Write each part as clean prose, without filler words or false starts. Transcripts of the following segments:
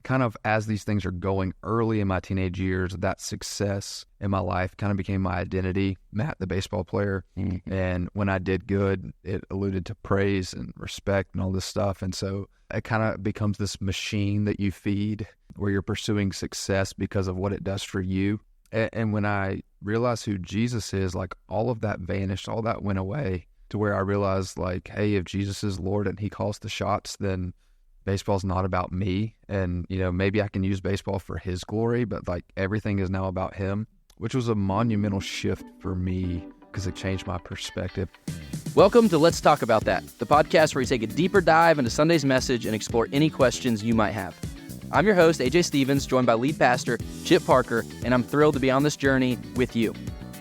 kind of as these things are going early in my teenage years, that success in my life kind of became my identity. Matt, the baseball player. Mm-hmm. And when I did good, it alluded to praise and respect and all this stuff. And so it kind of becomes this machine that you feed where you're pursuing success because of what it does for you. And when I realized who Jesus is, like all of that vanished, all that went away to where I realized like, hey, if Jesus is Lord and he calls the shots, then baseball's not about me. And, you know, maybe I can use baseball for his glory, but like everything is now about him, which was a monumental shift for me because it changed my perspective. Welcome to Let's Talk About That, the podcast where we take a deeper dive into Sunday's message and explore any questions you might have. I'm your host, AJ Stevens, joined by lead pastor Chip Parker, and I'm thrilled to be on this journey with you.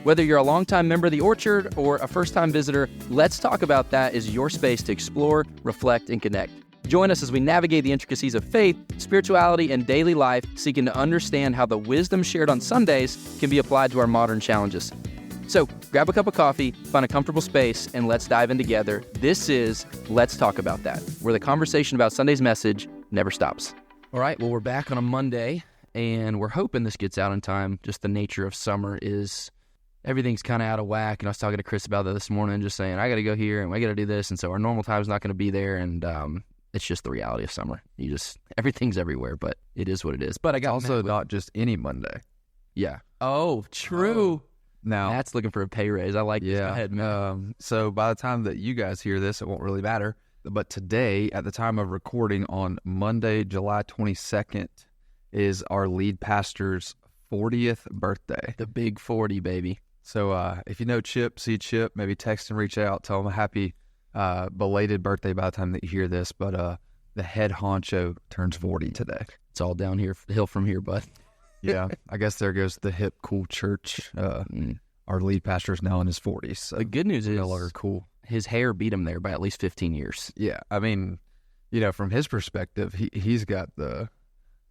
Whether you're a longtime member of the Orchard or a first-time visitor, Let's Talk About That is your space to explore, reflect, and connect. Join us as we navigate the intricacies of faith, spirituality, and daily life, seeking to understand how the wisdom shared on Sundays can be applied to our modern challenges. So, grab a cup of coffee, find a comfortable space, and let's dive in together. This is Let's Talk About That, where the conversation about Sunday's message never stops. All right, well, we're back on a Monday, and we're hoping this gets out in time. Just the nature of summer is everything's kind of out of whack, and I was talking to Chris about that this morning, just saying, I got to go here, and I got to do this, and so our normal time is not going to be there, and it's just the reality of summer. Everything's everywhere, but it is what it is. But I got also not just any Monday. Yeah. Oh, true. Now Matt's looking for a pay raise. I like this. Go ahead, Matt. So by the time that you guys hear this, it won't really matter. But today, at the time of recording on Monday, July 22nd, is our lead pastor's 40th birthday. The big 40, baby. So if you know Chip, see Chip, maybe text and reach out, tell him a happy belated birthday by the time that you hear this. But the head honcho turns 40 today. It's all down here, the hill from here, bud. Yeah, I guess there goes the hip, cool church. Our lead pastor is now in his 40s. So the good news is no longer cool. His hair beat him there by at least 15 years. Yeah, I mean, you know, from his perspective, he's got the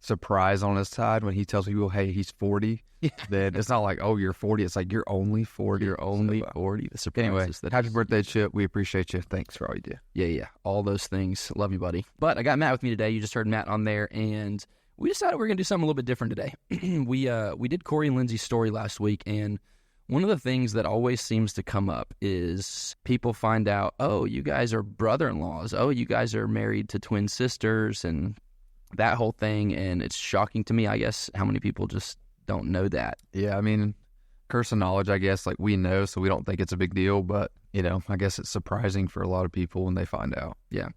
surprise on his side when he tells people, hey, he's 40. Yeah. Then it's not like, oh, you're 40. It's like, you're only 40. You're only 40. The surprise anyway, is that happy birthday, Chip. We appreciate you. Thanks for all you do. Yeah. All those things. Love you, buddy. But I got Matt with me today. You just heard Matt on there, and we decided we're going to do something a little bit different today. We did Corey and Lindsay's story last week, and one of the things that always seems to come up is people find out, oh, you guys are brother-in-laws. Oh, you guys are married to twin sisters and that whole thing. And it's shocking to me, I guess, how many people just don't know that. Yeah, I mean, curse of knowledge, I guess, like we know, so we don't think it's a big deal. But, you know, I guess it's surprising for a lot of people when they find out. Yeah.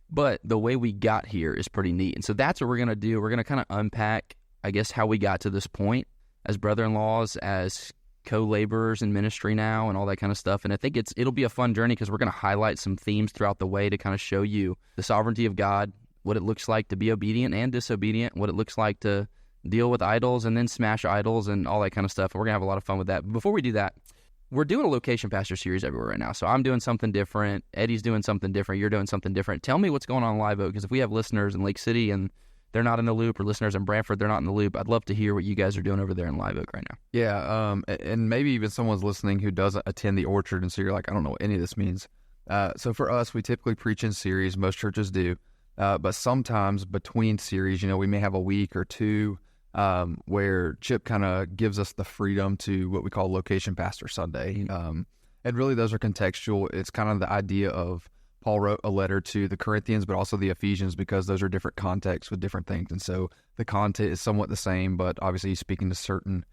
But the way we got here is pretty neat. And so that's what we're going to do. We're going to kind of unpack, I guess, how we got to this point as brother-in-laws, as co-laborers in ministry now and all that kind of stuff. And I think it'll be a fun journey because we're going to highlight some themes throughout the way to kind of show you the sovereignty of God, what it looks like to be obedient and disobedient, what it looks like to deal with idols and then smash idols and all that kind of stuff. And we're going to have a lot of fun with that. But before we do that, we're doing a location pastor series everywhere right now. So I'm doing something different. Eddie's doing something different. You're doing something different. Tell me what's going on in Live Oak, because if we have listeners in Lake City and they're not in the loop, or listeners in Brantford, they're not in the loop, I'd love to hear what you guys are doing over there in Live Oak right now. Yeah, and maybe even someone's listening who doesn't attend the Orchard, and so you're like, I don't know what any of this means. So for us, we typically preach in series. Most churches do. But sometimes between series, you know, we may have a week or two where Chip kind of gives us the freedom to what we call Location Pastor Sunday. And really those are contextual. It's kind of the idea of Paul wrote a letter to the Corinthians, but also the Ephesians, because those are different contexts with different things. And so the content is somewhat the same, but obviously he's speaking to certain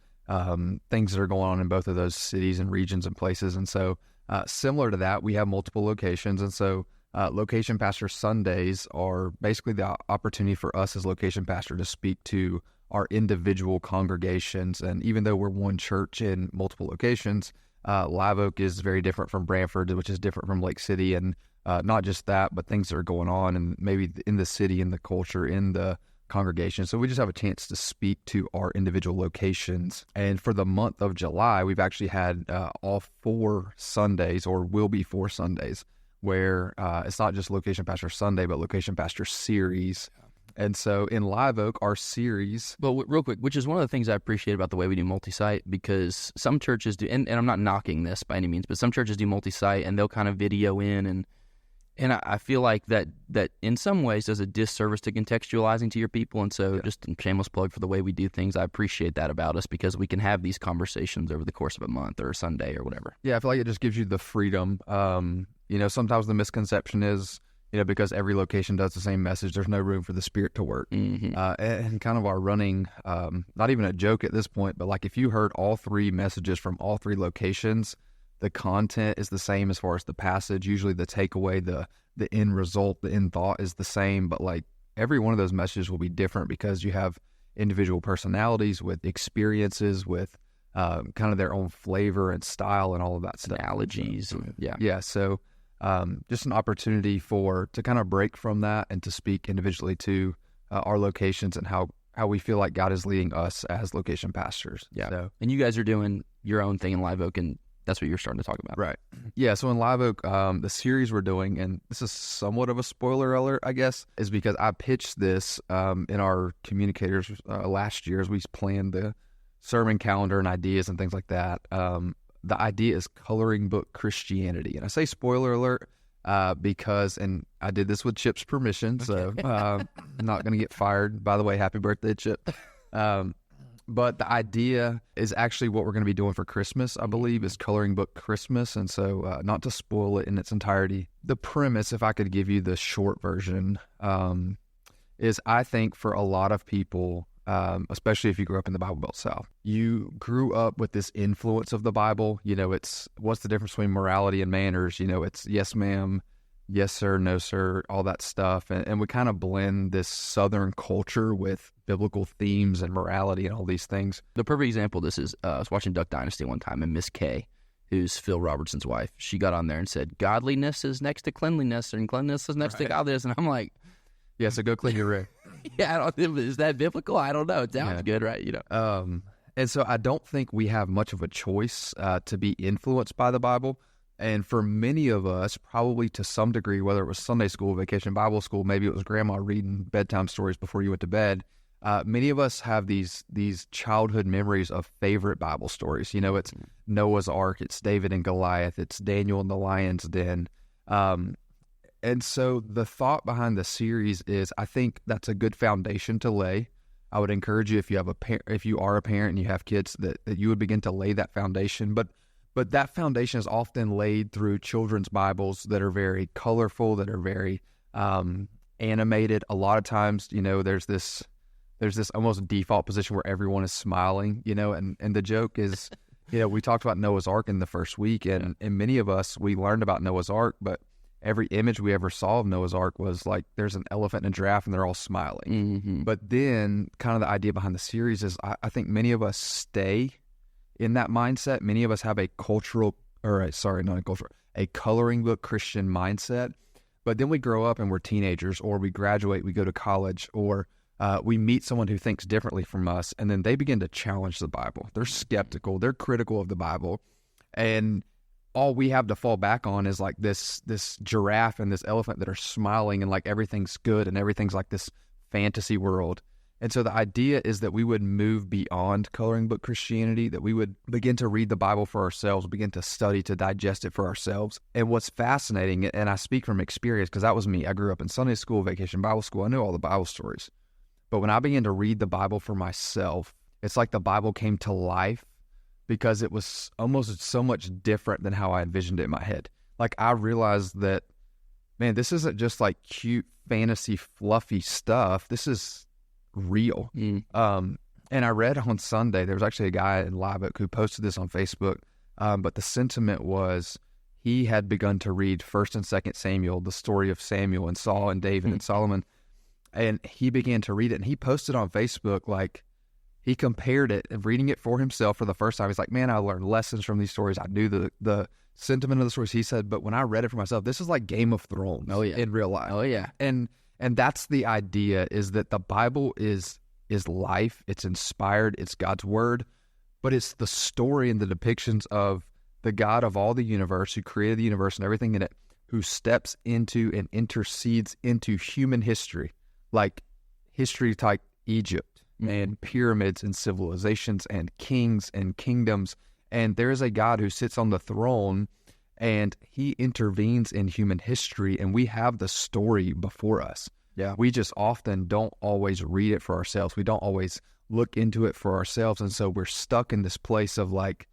things that are going on in both of those cities and regions and places. And so similar to that, we have multiple locations. And so Location Pastor Sundays are basically the opportunity for us as Location Pastor to speak to our individual congregations. And even though we're one church in multiple locations, Live Oak is very different from Brantford, which is different from Lake City. And not just that, but things that are going on and maybe in the city, in the culture, in the congregation. So we just have a chance to speak to our individual locations. And for the month of July, we've actually had all 4 Sundays, or will be 4 Sundays, where it's not just Location Pastor Sunday, but Location Pastor Series. And so in Live Oak, our series... But real quick, which is one of the things I appreciate about the way we do multi-site, because some churches do, and I'm not knocking this by any means, but some churches do multi-site and they'll kind of video in And I feel like that in some ways does a disservice to contextualizing to your people. And so just a shameless plug for the way we do things. I appreciate that about us because we can have these conversations over the course of a month or a Sunday or whatever. Yeah, I feel like it just gives you the freedom. Sometimes the misconception is, because every location does the same message, there's no room for the Spirit to work. Mm-hmm. And kind of our running, not even a joke at this point, but like if you heard all three messages from all three locations, the content is the same as far as the passage. Usually the takeaway, the end result, the end thought is the same, but like every one of those messages will be different because you have individual personalities with experiences, with kind of their own flavor and style and all of that stuff. Analogies. So, so just an opportunity to kind of break from that and to speak individually to our locations and how we feel like God is leading us as location pastors. Yeah. So, and you guys are doing your own thing in Live Oak, and that's what you're starting to talk about. Right. Yeah, so in Live Oak, the series we're doing, and this is somewhat of a spoiler alert, I guess, is because I pitched this in our communicators last year as we planned the sermon calendar and ideas and things like that. The idea is coloring book Christianity. And I say spoiler alert because, and I did this with Chip's permission, so I'm not going to get fired. By the way, happy birthday, Chip. But the idea is actually what we're going to be doing for Christmas, I believe, is coloring book Christmas. And so not to spoil it in its entirety, the premise, if I could give you the short version, is I think for a lot of people, especially if you grew up in the Bible Belt South, you grew up with this influence of the Bible. It's what's the difference between morality and manners? It's yes, ma'am, yes, sir, no, sir, all that stuff. And we kind of blend this Southern culture with biblical themes and morality and all these things. The perfect example of this is I was watching Duck Dynasty one time, and Miss Kay, who's Phil Robertson's wife, she got on there and said, godliness is next to cleanliness, and cleanliness is next to godliness. And I'm like, yeah, so go clean your rig. Yeah, is that biblical? I don't know. It sounds good, right? And so I don't think we have much of a choice to be influenced by the Bible. And for many of us, probably to some degree, whether it was Sunday school, vacation Bible school, maybe it was grandma reading bedtime stories before you went to bed, many of us have these childhood memories of favorite Bible stories. It's Noah's Ark, it's David and Goliath, it's Daniel and the lion's den. And so the thought behind the series is I think that's a good foundation to lay. I would encourage you, if you are a parent and you have kids, that you would begin to lay that foundation. But that foundation is often laid through children's Bibles that are very colorful, that are very animated. A lot of times, there's this almost default position where everyone is smiling, and the joke is, we talked about Noah's Ark in the first week, and many of us, we learned about Noah's Ark, but every image we ever saw of Noah's Ark was like there's an elephant and a giraffe and they're all smiling. Mm-hmm. But then kind of the idea behind the series is I think many of us stay in that mindset. Many of us have a coloring book Christian mindset. But then we grow up and we're teenagers, or we graduate, we go to college, or we meet someone who thinks differently from us, and then they begin to challenge the Bible. They're skeptical. They're critical of the Bible. And all we have to fall back on is like this giraffe and this elephant that are smiling and like everything's good and everything's like this fantasy world. And so the idea is that we would move beyond coloring book Christianity, that we would begin to read the Bible for ourselves, begin to study, to digest it for ourselves. And what's fascinating, and I speak from experience because that was me. I grew up in Sunday school, vacation Bible school. I knew all the Bible stories. But when I began to read the Bible for myself, it's like the Bible came to life because it was almost so much different than how I envisioned it in my head. Like I realized that, man, this isn't just like cute, fantasy, fluffy stuff. This is real. And I read on Sunday, there was actually a guy in Live Oak who posted this on Facebook, but the sentiment was he had begun to read 1st and 2nd Samuel, the story of Samuel and Saul and David and Solomon, and he began to read it, and he posted on Facebook, like, he compared it and reading it for himself for the first time. He's like, man, I learned lessons from these stories. I knew the sentiment of the stories. He said, but when I read it for myself, this is like Game of Thrones in real life. Oh, yeah. And that's the idea, is that the Bible is life. It's inspired. It's God's word. But it's the story and the depictions of the God of all the universe, who created the universe and everything in it, who steps into and intercedes into human history, like history like Egypt and pyramids and civilizations and kings and kingdoms. And there is a God who sits on the throne, and he intervenes in human history, and we have the story before us. Yeah. We just often don't always read it for ourselves. We don't always look into it for ourselves, and so we're stuck in this place of like,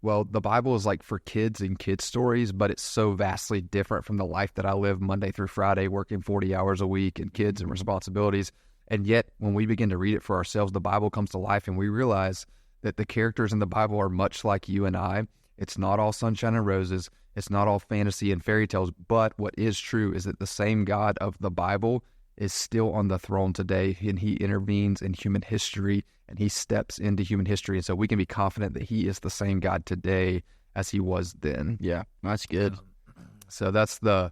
well, the Bible is like for kids and kids' stories, but it's so vastly different from the life that I live Monday through Friday, working 40 hours a week and kids and responsibilities. And yet, when we begin to read it for ourselves, the Bible comes to life, and we realize that the characters in the Bible are much like you and I. It's not all sunshine and roses. It's not all fantasy and fairy tales. But what is true is that the same God of the Bible is still on the throne today, and he intervenes in human history, and he steps into human history. And so we can be confident that he is the same God today as he was then. Yeah, that's good. So that's the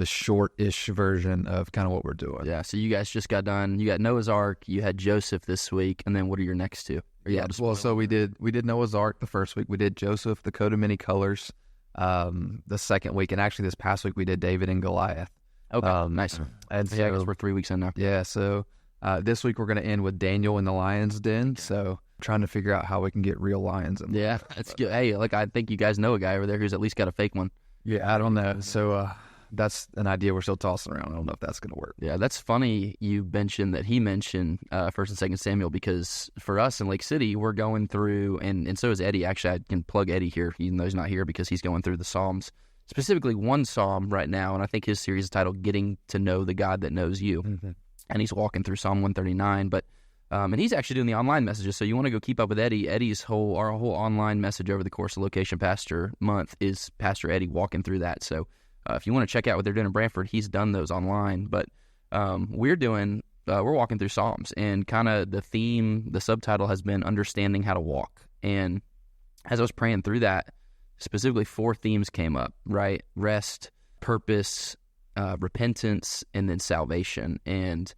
short-ish version of kind of what we're doing. Yeah, so you guys just got done. You got Noah's Ark, you had Joseph this week, and then what are your next two? Well, so we did Noah's Ark the first week. We did Joseph, the coat of many colors, the second week, and actually this past week we did David and Goliath. Okay, nice. And I guess we're 3 weeks in now. Yeah, so this week we're going to end with Daniel in the lion's den. So trying to figure out how we can get real lions in there. Yeah, that's good. Hey, I think you guys know a guy over there who's at least got a fake one. Yeah, I don't know. So that's an idea we're still tossing around. I don't know if that's going to work. Yeah, that's funny you mentioned that he mentioned 1st and 2nd Samuel, because for us in Lake City, we're going through, and so is Eddie. Actually, I can plug Eddie here, even though he's not here, because he's going through the Psalms, specifically one Psalm right now, and I think his series is titled Getting to Know the God That Knows You. Mm-hmm. And he's walking through Psalm 139, but and he's actually doing the online messages, so you want to go keep up with Eddie. Our whole online message over the course of Location Pastor Month is Pastor Eddie walking through that, so if you want to check out what they're doing in Brantford, he's done those online. But we're walking through Psalms, and kind of the subtitle has been Understanding How to Walk. And as I was praying through that, specifically 4 themes came up, right? Rest, purpose, repentance, and then salvation. And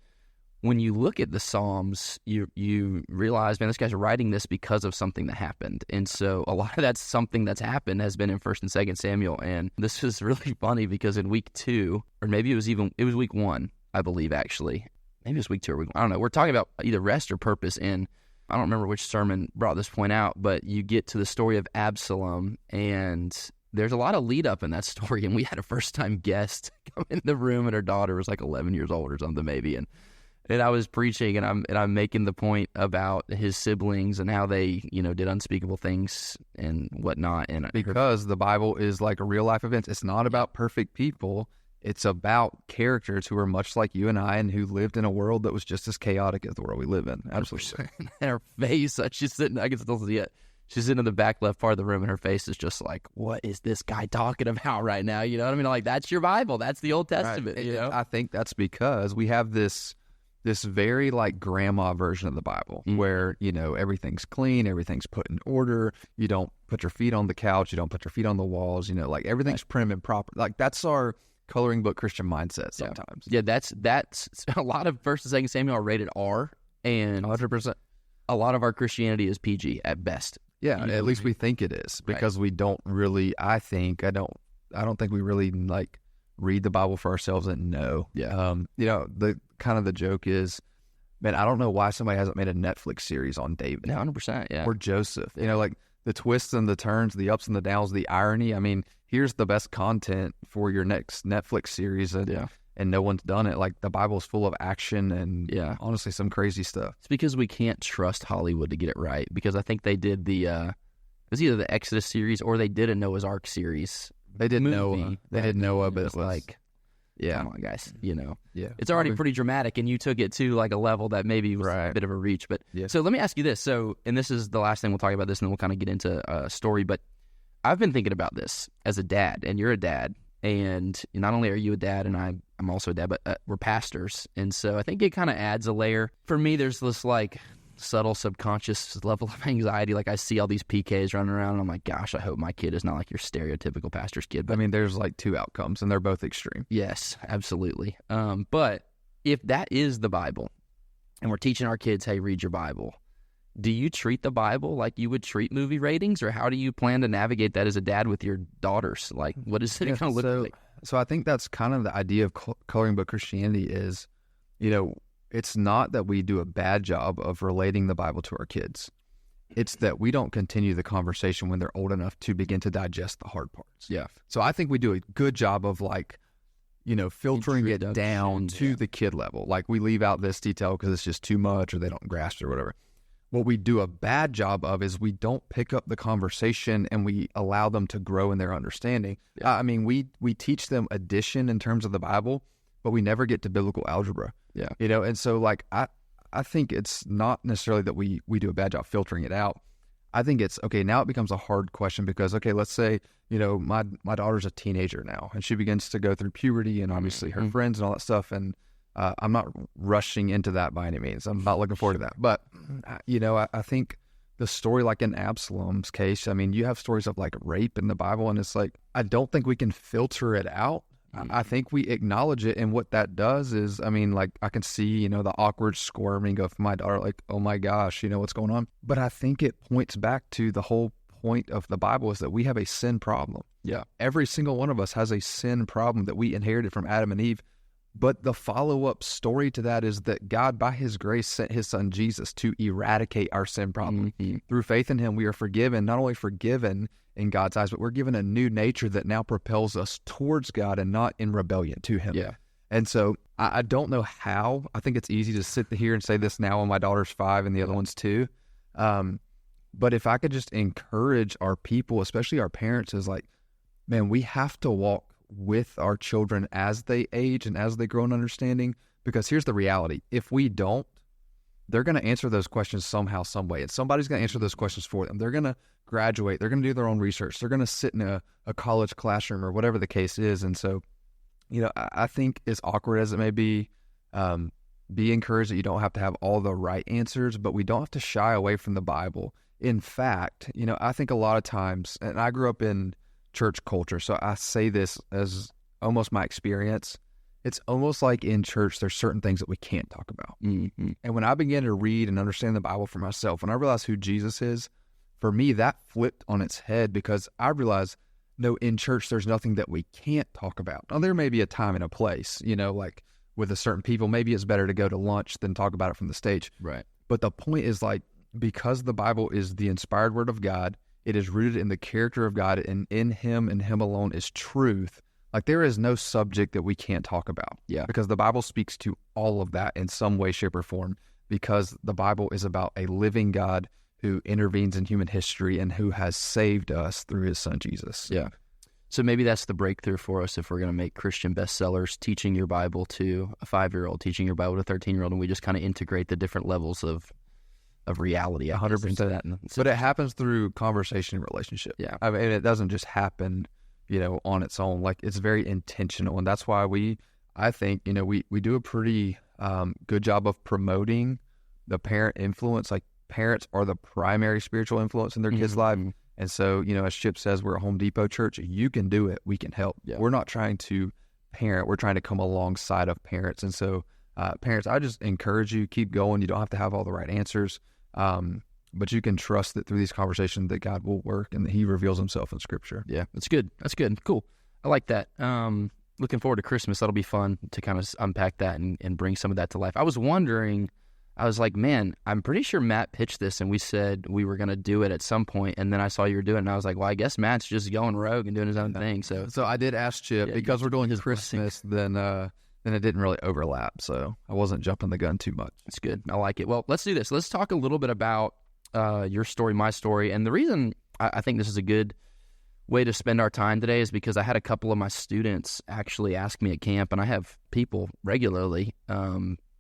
when you look at the Psalms, you realize, man, this guy's writing this because of something that happened. And so a lot of that something that's happened has been in 1st and 2nd Samuel. And this is really funny because in week 2, or maybe it was week 1, I believe, actually. Maybe it was week 2 or week 1. I don't know. We're talking about either rest or purpose. And I don't remember which sermon brought this point out, but you get to the story of Absalom, and there's a lot of lead up in that story. And we had a first-time guest come in the room, and her daughter was like 11 years old or something, maybe. And I was preaching, and I'm making the point about his siblings and how they, did unspeakable things and whatnot. And because the Bible is like a real life event, it's not about perfect people. It's about characters who are much like you and I, and who lived in a world that was just as chaotic as the world we live in. Absolutely. And her face, she's sitting, I can still see it. She's sitting in the back left part of the room, and her face is just like, what is this guy talking about right now? You know what I mean? Like, that's your Bible. That's the Old Testament. Right. I think that's because we have this very like grandma version of the Bible where, everything's clean, everything's put in order. You don't put your feet on the couch. You don't put your feet on the walls. Like everything's prim and proper. Like that's our coloring book Christian mindset sometimes. Yeah, that's a lot of 1st and 2nd Samuel are rated R, and 100%. A lot of our Christianity is PG at best. Yeah, at least we think it is, because we don't really, I don't think we really like read the Bible for ourselves and know. Yeah. The joke is, man, I don't know why somebody hasn't made a Netflix series on David. 100%, yeah. Or Joseph. Like the twists and the turns, the ups and the downs, the irony. I mean, here's the best content for your next Netflix series, and no one's done it. Like the Bible's full of action and honestly some crazy stuff. It's because we can't trust Hollywood to get it right, because I think they did it was either the Exodus series or they did a Noah's Ark series. They did Noah. They did Noah, but it was like, yeah, come on, guys. It's already pretty dramatic, and you took it to like a level that maybe was a bit of a reach. But so let me ask you this. So, and this is the last thing we'll talk about this, and then we'll kind of get into a story. But I've been thinking about this as a dad, and you're a dad, and not only are you a dad, and I'm also a dad, but we're pastors, and so I think it kind of adds a layer. For me, there's this like subtle subconscious level of anxiety. Like I see all these PKs running around, and I'm like, gosh, I hope my kid is not like your stereotypical pastor's kid. But I mean, there's like 2 outcomes, and they're both extreme. Yes, absolutely. But if that is the Bible, and we're teaching our kids, hey, read your Bible, do you treat the Bible like you would treat movie ratings, or how do you plan to navigate that as a dad with your daughters? Like, what is it going to look like? So I think that's kind of the idea of coloring book Christianity is, it's not that we do a bad job of relating the Bible to our kids. It's that we don't continue the conversation when they're old enough to begin to digest the hard parts. Yeah. So I think we do a good job of filtering it down to the kid level. Like we leave out this detail because it's just too much or they don't grasp it or whatever. What we do a bad job of is we don't pick up the conversation and we allow them to grow in their understanding. Yeah. I mean, we teach them addition in terms of the Bible, but we never get to biblical algebra. Yeah. And so like I think it's not necessarily that we do a bad job filtering it out. I think it's, okay, now it becomes a hard question because, okay, let's say, my daughter's a teenager now and she begins to go through puberty and obviously her friends and all that stuff. And I'm not rushing into that by any means. I'm not looking forward to that. But, I think the story, like in Absalom's case, I mean, you have stories of like rape in the Bible and it's like, I don't think we can filter it out. I think we acknowledge it, and what that does is, I mean, like I can see, the awkward squirming of my daughter, like, oh my gosh, what's going on? But I think it points back to the whole point of the Bible is that we have a sin problem. Yeah. Every single one of us has a sin problem that we inherited from Adam and Eve. But the follow-up story to that is that God, by his grace, sent his son Jesus to eradicate our sin problem. Mm-hmm. Through faith in him, we are forgiven, not only forgiven in God's eyes, but we're given a new nature that now propels us towards God and not in rebellion to him. Yeah. And so I don't know how. I think it's easy to sit here and say this now when my daughter's 5 and the other one's 2. But if I could just encourage our people, especially our parents, is like, man, we have to walk with our children as they age and as they grow in understanding, because here's the reality. If we don't, they're going to answer those questions somehow, some way, and somebody's going to answer those questions for them. They're going to graduate. They're going to do their own research. They're going to sit in a college classroom or whatever the case is. And so, I think as awkward as it may be encouraged that you don't have to have all the right answers, but we don't have to shy away from the Bible. In fact, I think a lot of times, and I grew up in church culture, so I say this as almost my experience. It's almost like in church, there's certain things that we can't talk about. Mm-hmm. And when I began to read and understand the Bible for myself, when I realized who Jesus is, for me, that flipped on its head, because I realized, no, in church, there's nothing that we can't talk about. Now, there may be a time and a place, like with a certain people, maybe it's better to go to lunch than talk about it from the stage. Right. But the point is, like, because the Bible is the inspired word of God, it is rooted in the character of God, and in him and him alone is truth. Like, there is no subject that we can't talk about. Yeah. Because the Bible speaks to all of that in some way, shape, or form, because the Bible is about a living God who intervenes in human history and who has saved us through his son, Jesus. Yeah. So maybe that's the breakthrough for us if we're going to make Christian bestsellers, teaching your Bible to a 5-year-old, teaching your Bible to a 13-year-old, and we just kind of integrate the different levels of reality. 100%. But it happens through conversation and relationship. Yeah. I mean, it doesn't just happen, on its own. Like, it's very intentional. And that's why I think, we do a pretty good job of promoting the parent influence. Like, parents are the primary spiritual influence in their kids' life. And so, as Chip says, we're a Home Depot church. You can do it. We can help. Yeah. We're not trying to parent. We're trying to come alongside of parents. And so, parents, I just encourage you, keep going. You don't have to have all the right answers. But you can trust that through these conversations that God will work and that he reveals himself in Scripture. Yeah, that's good. That's good. Cool. I like that. Looking forward to Christmas. That'll be fun to kind of unpack that and bring some of that to life. I was wondering, I was like, man, I'm pretty sure Matt pitched this and we said we were going to do it at some point, and then I saw you were doing it, and I was like, well, I guess Matt's just going rogue and doing his own thing. So I did ask Chip, because we're doing Christmas, then it didn't really overlap, so I wasn't jumping the gun too much. It's good. I like it. Well, let's do this. Let's talk a little bit about your story, my story. And the reason I think this is a good way to spend our time today is because I had a couple of my students actually ask me at camp, and I have people regularly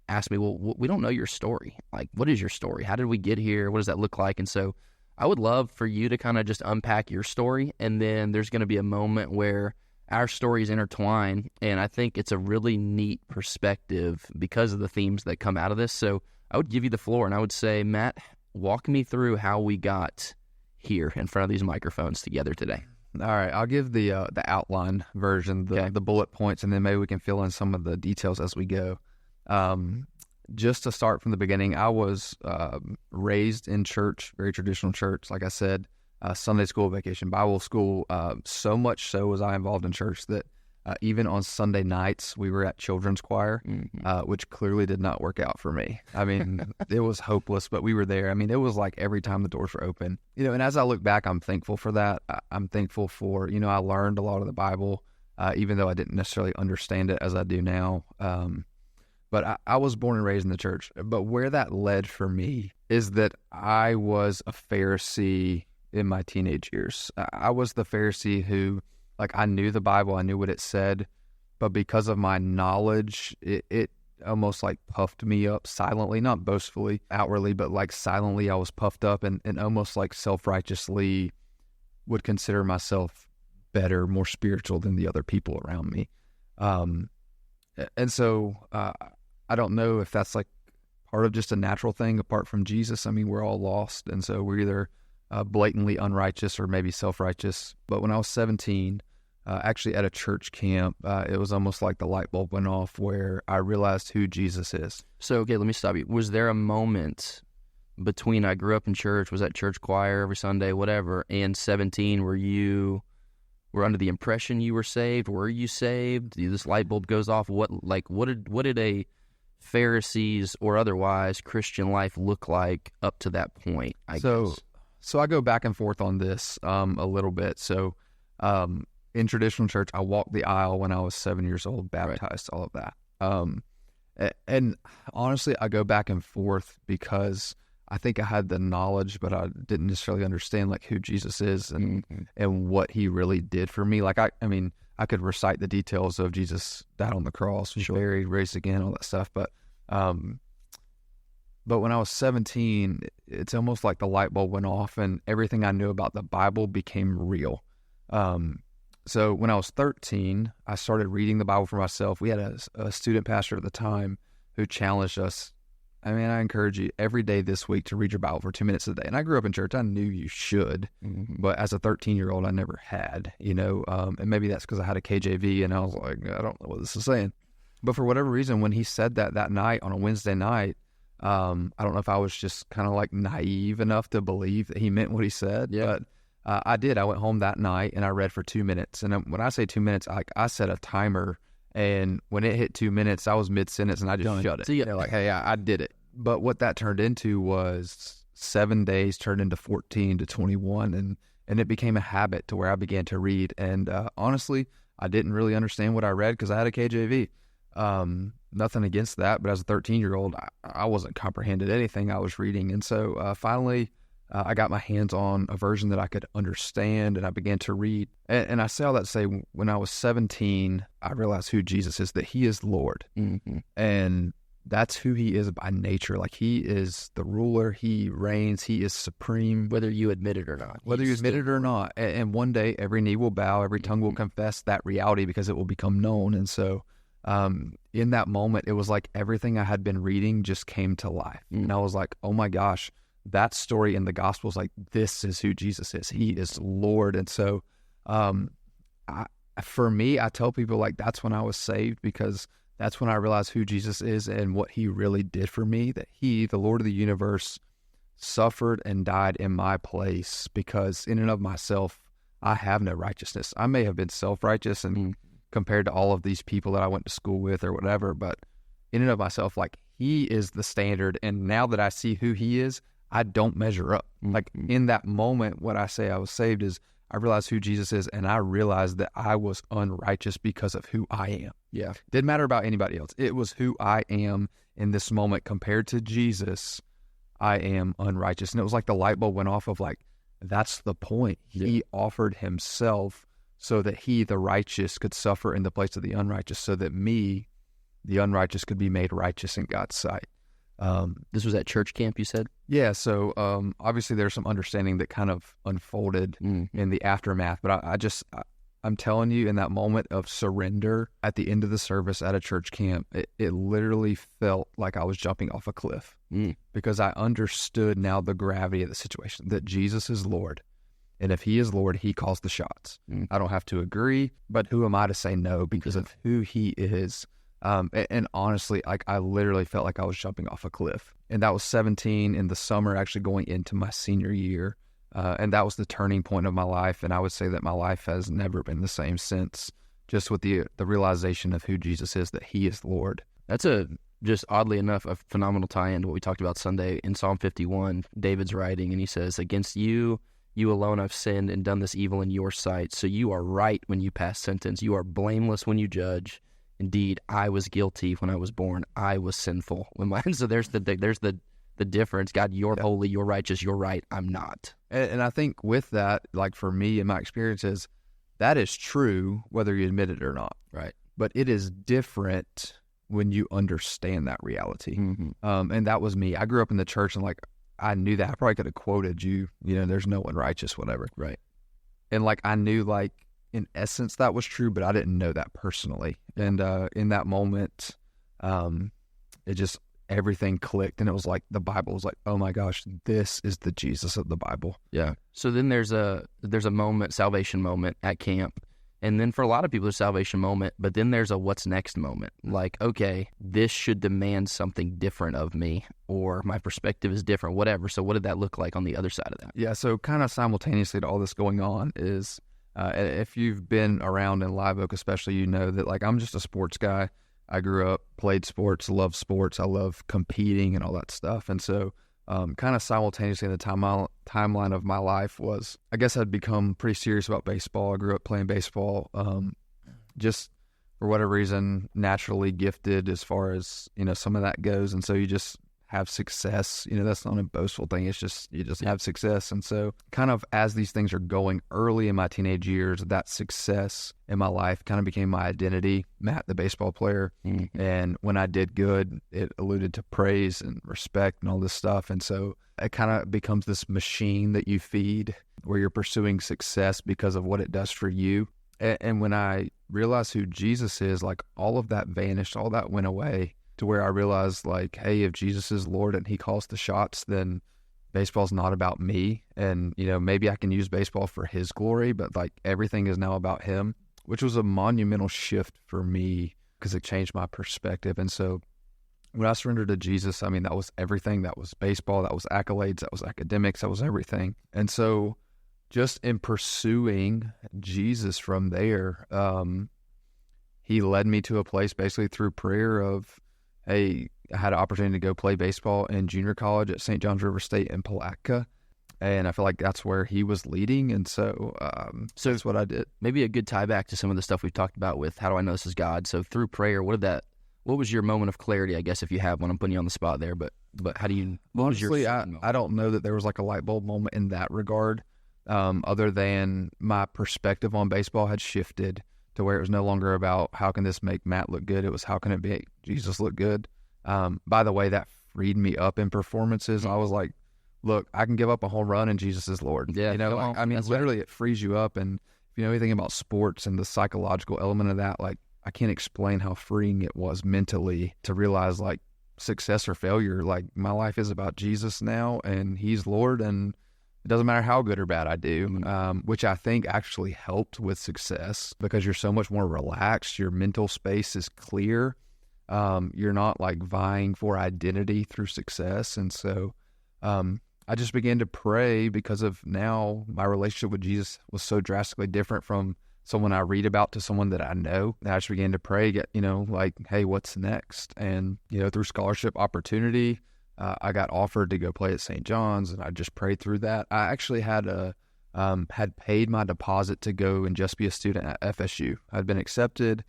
ask me, well, we don't know your story. Like, what is your story? How did we get here? What does that look like? And so I would love for you to kind of just unpack your story, and then there's going to be a moment where our stories intertwine, and I think it's a really neat perspective because of the themes that come out of this. So I would give you the floor, and I would say, Matt, walk me through how we got here in front of these microphones together today. All right, I'll give the outline version, the bullet points, and then maybe we can fill in some of the details as we go. Just to start from the beginning, I was raised in church, very traditional church, like I said. Sunday school, vacation Bible school, so much so was I involved in church that Even on Sunday nights, we were at children's choir, which clearly did not work out for me. I mean, it was hopeless, but we were there. I mean, it was like every time the doors were open. And as I look back, I'm thankful for that. I'm thankful for, I learned a lot of the Bible, even though I didn't necessarily understand it as I do now. But I was born and raised in the church. But where that led for me is that I was a Pharisee in my teenage years. I was the Pharisee who, like, I knew the Bible, I knew what it said, but because of my knowledge, it almost like puffed me up silently, not boastfully, outwardly, but like silently I was puffed up and almost like self-righteously would consider myself better, more spiritual than the other people around me. And so I don't know if that's like part of just a natural thing apart from Jesus. I mean, we're all lost, and so we're either blatantly unrighteous or maybe self-righteous. But when I was 17, actually at a church camp, it was almost like the light bulb went off where I realized who Jesus is. So, okay, let me stop you. Was there a moment between I grew up in church, was at church choir every Sunday, whatever, and 17 where you were under the impression you were saved? Were you saved? This light bulb goes off. What did a Pharisees or otherwise Christian life look like up to that point, I guess? So I go back and forth on this a little bit. So in traditional church, I walked the aisle when I was 7 years old, baptized, all of that. And honestly, I go back and forth because I think I had the knowledge, but I didn't necessarily understand like who Jesus is and what he really did for me. Like, I mean, I could recite the details of Jesus died on the cross, was buried, raised again, all that stuff. But when I was 17, it's almost like the light bulb went off and everything I knew about the Bible became real. So when I was 13, I started reading the Bible for myself. We had a student pastor at the time who challenged us. I mean, I encourage you every day this week to read your Bible for 2 minutes a day. And I grew up in church. I knew you should, but as a 13-year-old, I never had, and maybe that's because I had a KJV and I was like, I don't know what this is saying. But for whatever reason, when he said that night on a Wednesday night, I don't know if I was just kind of like naive enough to believe that he meant what he said, but I did. I went home that night and I read for 2 minutes. And when I say 2 minutes, I set a timer. And when it hit 2 minutes, I was mid-sentence and I just shut it. So like, hey, I did it. But what that turned into was 7 days turned into 14 to 21. And it became a habit to where I began to read. And honestly, I didn't really understand what I read because I had a KJV. Nothing against that. But as a 13-year-old, I wasn't comprehending anything I was reading. And so finally, I got my hands on a version that I could understand, and I began to read. And I say all that to say, when I was 17, I realized who Jesus is, that he is Lord. And that's who he is by nature. Like, he is the ruler, he reigns, he is supreme. Whether you admit it or not. Whether you admit it or not. And one day, every knee will bow, every tongue will confess that reality because it will become known. And so in that moment, it was like everything I had been reading just came to life. And I was like, oh my gosh. That story in the Gospels, like, this is who Jesus is. He is Lord. And so for me, I tell people, like, that's when I was saved, because that's when I realized who Jesus is and what he really did for me, that he, the Lord of the universe, suffered and died in my place, because in and of myself, I have no righteousness. I may have been self-righteous and compared to all of these people that I went to school with or whatever, but in and of myself, like, he is the standard. And now that I see who he is, I don't measure up. Like, in that moment, what I say I was saved is I realized who Jesus is, and I realized that I was unrighteous because of who I am. Yeah. Didn't matter about anybody else. It was who I am in this moment. Compared to Jesus, I am unrighteous. And it was like the light bulb went off of, like, that's the point. He offered himself so that he, the righteous, could suffer in the place of the unrighteous, so that me, the unrighteous, could be made righteous in God's sight. This was at church camp, you said? Yeah, so obviously there's some understanding that kind of unfolded in the aftermath, but I'm telling you, in that moment of surrender at the end of the service at a church camp, it literally felt like I was jumping off a cliff, because I understood now the gravity of the situation, that Jesus is Lord, and if he is Lord, he calls the shots. I don't have to agree, but who am I to say no because of who he is? And honestly, like, I literally felt like I was jumping off a cliff. And that was 17 in the summer, actually going into my senior year. And that was the turning point of my life. And I would say that my life has never been the same since just with the realization of who Jesus is, that he is Lord. That's just oddly enough, a phenomenal tie-in to what we talked about Sunday. In Psalm 51, David's writing, and he says, "Against you alone I've sinned and done this evil in your sight. So you are right when you pass sentence. You are blameless when you judge. Indeed, I was guilty when I was born. I was sinful." So there's the difference. God, you're holy, you're righteous, you're right. I'm not. And I think with that, like for me and my experiences, that is true whether you admit it or not. Right. But it is different when you understand that reality. Mm-hmm. And that was me. I grew up in the church, and like I knew that. I probably could have quoted you, there's no one righteous, whatever. Right. And like I knew, like in essence that was true, but I didn't know that personally. And in that moment, it just, everything clicked, and it was like the Bible was like, oh my gosh, this is the Jesus of the Bible. Yeah. So then there's a moment, salvation moment at camp. And then for a lot of people, there's a salvation moment, but then there's a what's next moment. Like, okay, this should demand something different of me, or my perspective is different, whatever. So what did that look like on the other side of that? Yeah, so kind of simultaneously to all this going on is, if you've been around in Live Oak especially, you know that like I'm just a sports guy. I grew up, played sports, love sports. I love competing and all that stuff. And so kind of simultaneously in the timeline of my life was, I guess I'd become pretty serious about baseball. I grew up playing baseball, just for whatever reason, naturally gifted as far as, some of that goes. And so you just have success. That's not a boastful thing. It's just, you just have success. And so kind of as these things are going early in my teenage years, that success in my life kind of became my identity, Matt, the baseball player. Mm-hmm. And when I did good, it alluded to praise and respect and all this stuff. And so it kind of becomes this machine that you feed where you're pursuing success because of what it does for you. And when I realized who Jesus is, like all of that vanished, all that went away, to where I realized, like, hey, if Jesus is Lord and he calls the shots, then baseball's not about me. And, maybe I can use baseball for his glory, but like everything is now about him, which was a monumental shift for me because it changed my perspective. And so when I surrendered to Jesus, I mean, that was everything. That was baseball, that was accolades, that was academics, that was everything. And so just in pursuing Jesus from there, he led me to a place basically through prayer of, hey, I had an opportunity to go play baseball in junior college at St. John's River State in Palatka. And I feel like that's where he was leading. And so that's what I did. Maybe a good tie back to some of the stuff we've talked about with how do I know this is God? So through prayer, what was your moment of clarity, I guess, if you have one? I'm putting you on the spot there, but how do you, honestly, I don't know that there was like a light bulb moment in that regard, other than my perspective on baseball had shifted to where it was no longer about how can this make Matt look good. It was how can it make Jesus look good. By the way, that freed me up in performances. I was like, look, I can give up a home run and Jesus is Lord. Yeah, literally right. It frees you up. And if you know anything about sports and the psychological element of that, like I can't explain how freeing it was mentally to realize like success or failure, like my life is about Jesus now and he's Lord, and it doesn't matter how good or bad I do, which I think actually helped with success because you're so much more relaxed. Your mental space is clear. You're not like vying for identity through success. And so I just began to pray because of now my relationship with Jesus was so drastically different from someone I read about to someone that I know. And I just began to pray, like, hey, what's next? And, through scholarship opportunity, I got offered to go play at St. John's, and I just prayed through that. I actually had paid my deposit to go and just be a student at FSU. I'd been accepted,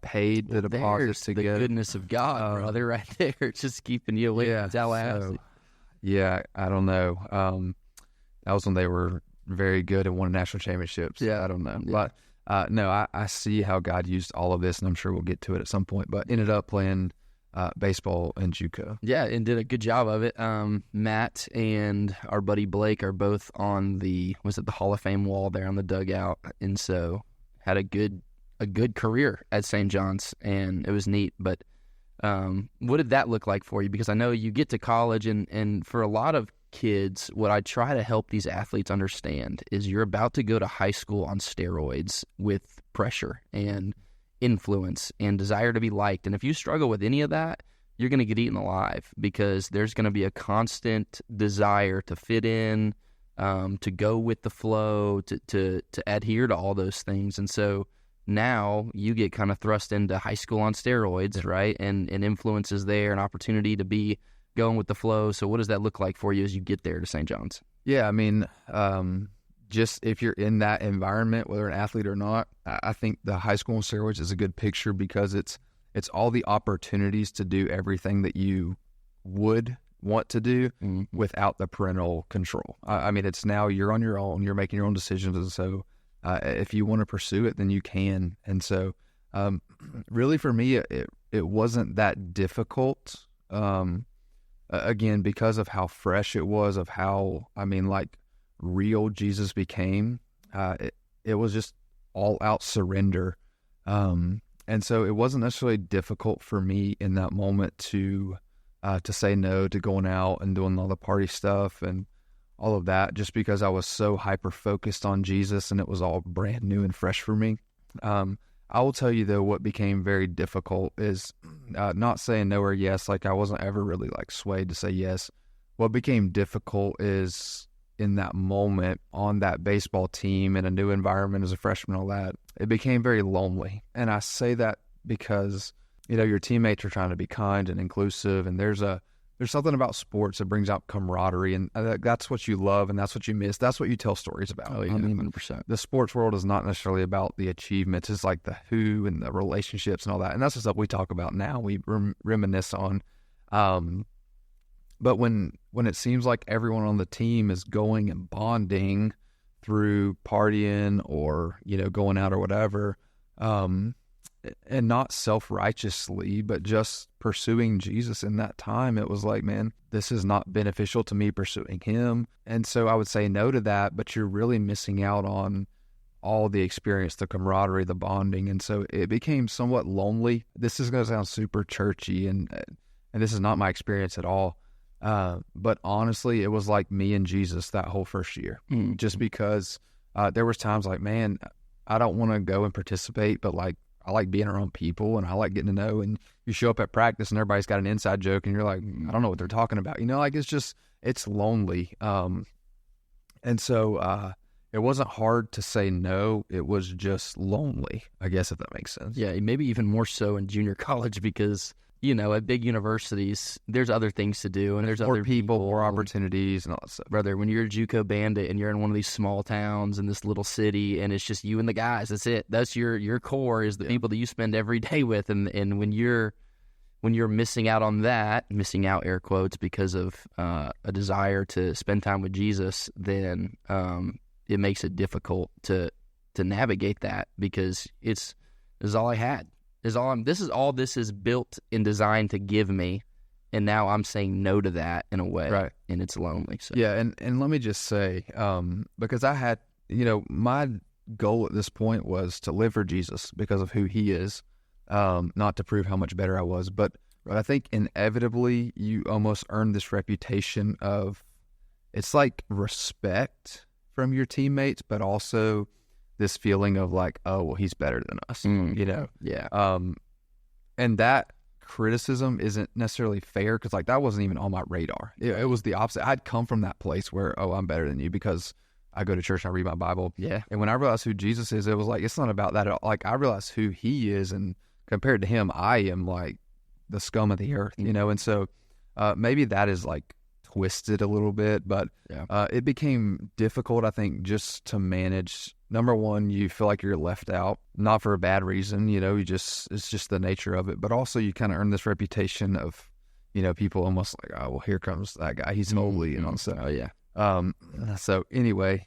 paid the deposit to the go. The goodness of God, brother, right there, just keeping you away from Tallahassee. I don't know. That was when they were very good and won national championships. Yeah, I don't know, yeah. but no, I see how God used all of this, and I'm sure we'll get to it at some point. But ended up playing baseball in JUCO. Yeah, and did a good job of it. Matt and our buddy Blake are both on the Hall of Fame wall there on the dugout, and so had a good career at St. John's, and it was neat. But what did that look like for you? Because I know you get to college, and for a lot of kids, what I try to help these athletes understand is you're about to go to high school on steroids with pressure and influence and desire to be liked. And if you struggle with any of that, you're going to get eaten alive because there's going to be a constant desire to fit in, to go with the flow, to adhere to all those things. And so now you get kind of thrust into high school on steroids, right? And influences there, an opportunity to be going with the flow. So what does that look like for you as you get there to St. John's? Yeah, I mean, just if you're in that environment, whether an athlete or not, I think the high school on steroids is a good picture because it's all the opportunities to do everything that you would want to do without the parental control. I mean, it's now you're on your own, you're making your own decisions, and so if you want to pursue it, then you can. And so really for me, it wasn't that difficult, again, because of how fresh it was, of how, I mean, like, real Jesus became. It was just all out surrender. And so it wasn't necessarily difficult for me in that moment to say no to going out and doing all the party stuff and all of that, just because I was so hyper focused on Jesus and it was all brand new and fresh for me. I will tell you though, what became very difficult is not saying no or yes. Like, I wasn't ever really like swayed to say yes. What became difficult is in that moment on that baseball team in a new environment as a freshman, all that, it became very lonely. And I say that because, your teammates are trying to be kind and inclusive, and there's something about sports that brings out camaraderie, and that's what you love and that's what you miss. That's what you tell stories about. Oh, yeah, 100%. The sports world is not necessarily about the achievements. It's like the who and the relationships and all that. And that's the stuff we talk about now. We reminisce on. But when it seems like everyone on the team is going and bonding through partying or, going out or whatever, and not self-righteously, but just pursuing Jesus in that time, it was like, man, this is not beneficial to me pursuing him. And so I would say no to that, but you're really missing out on all the experience, the camaraderie, the bonding. And so it became somewhat lonely. This is going to sound super churchy, and this is not my experience at all. But honestly, it was like me and Jesus that whole first year, just because there was times like, man, I don't want to go and participate, but like, I like being around people and I like getting to know, and you show up at practice and everybody's got an inside joke and you're like, I don't know what they're talking about. Like, it's lonely. And so, it wasn't hard to say no. It was just lonely, I guess, if that makes sense. Yeah. Maybe even more so in junior college because, at big universities, there's other things to do, and there's more other people, more opportunities, and all that stuff. Brother, when you're a JUCO bandit and you're in one of these small towns in this little city, and it's just you and the guys, that's it. That's your core is the people that you spend every day with, and when you're missing out on that, missing out air quotes because of a desire to spend time with Jesus, then it makes it difficult to navigate that because this is all I had. This is built and designed to give me, and now I'm saying no to that in a way, right? And it's lonely. So. Yeah, and let me just say, because I had, my goal at this point was to live for Jesus because of who he is, not to prove how much better I was, but I think inevitably you almost earn this reputation of, it's like respect from your teammates, but also this feeling of like, oh, well, he's better than us, Yeah. And that criticism isn't necessarily fair because like that wasn't even on my radar. It was the opposite. I'd come from that place where, oh, I'm better than you because I go to church and I read my Bible. Yeah. And when I realized who Jesus is, it was like, it's not about that at all. Like, I realized who he is, and compared to him, I am like the scum of the earth, And so maybe that is like twisted a little bit, but it became difficult, I think, just to manage. Number one, you feel like you're left out, not for a bad reason, it's just the nature of it, but also you kind of earn this reputation of, people almost like, oh, well, here comes that guy, he's holy, and all. So, oh yeah. So anyway,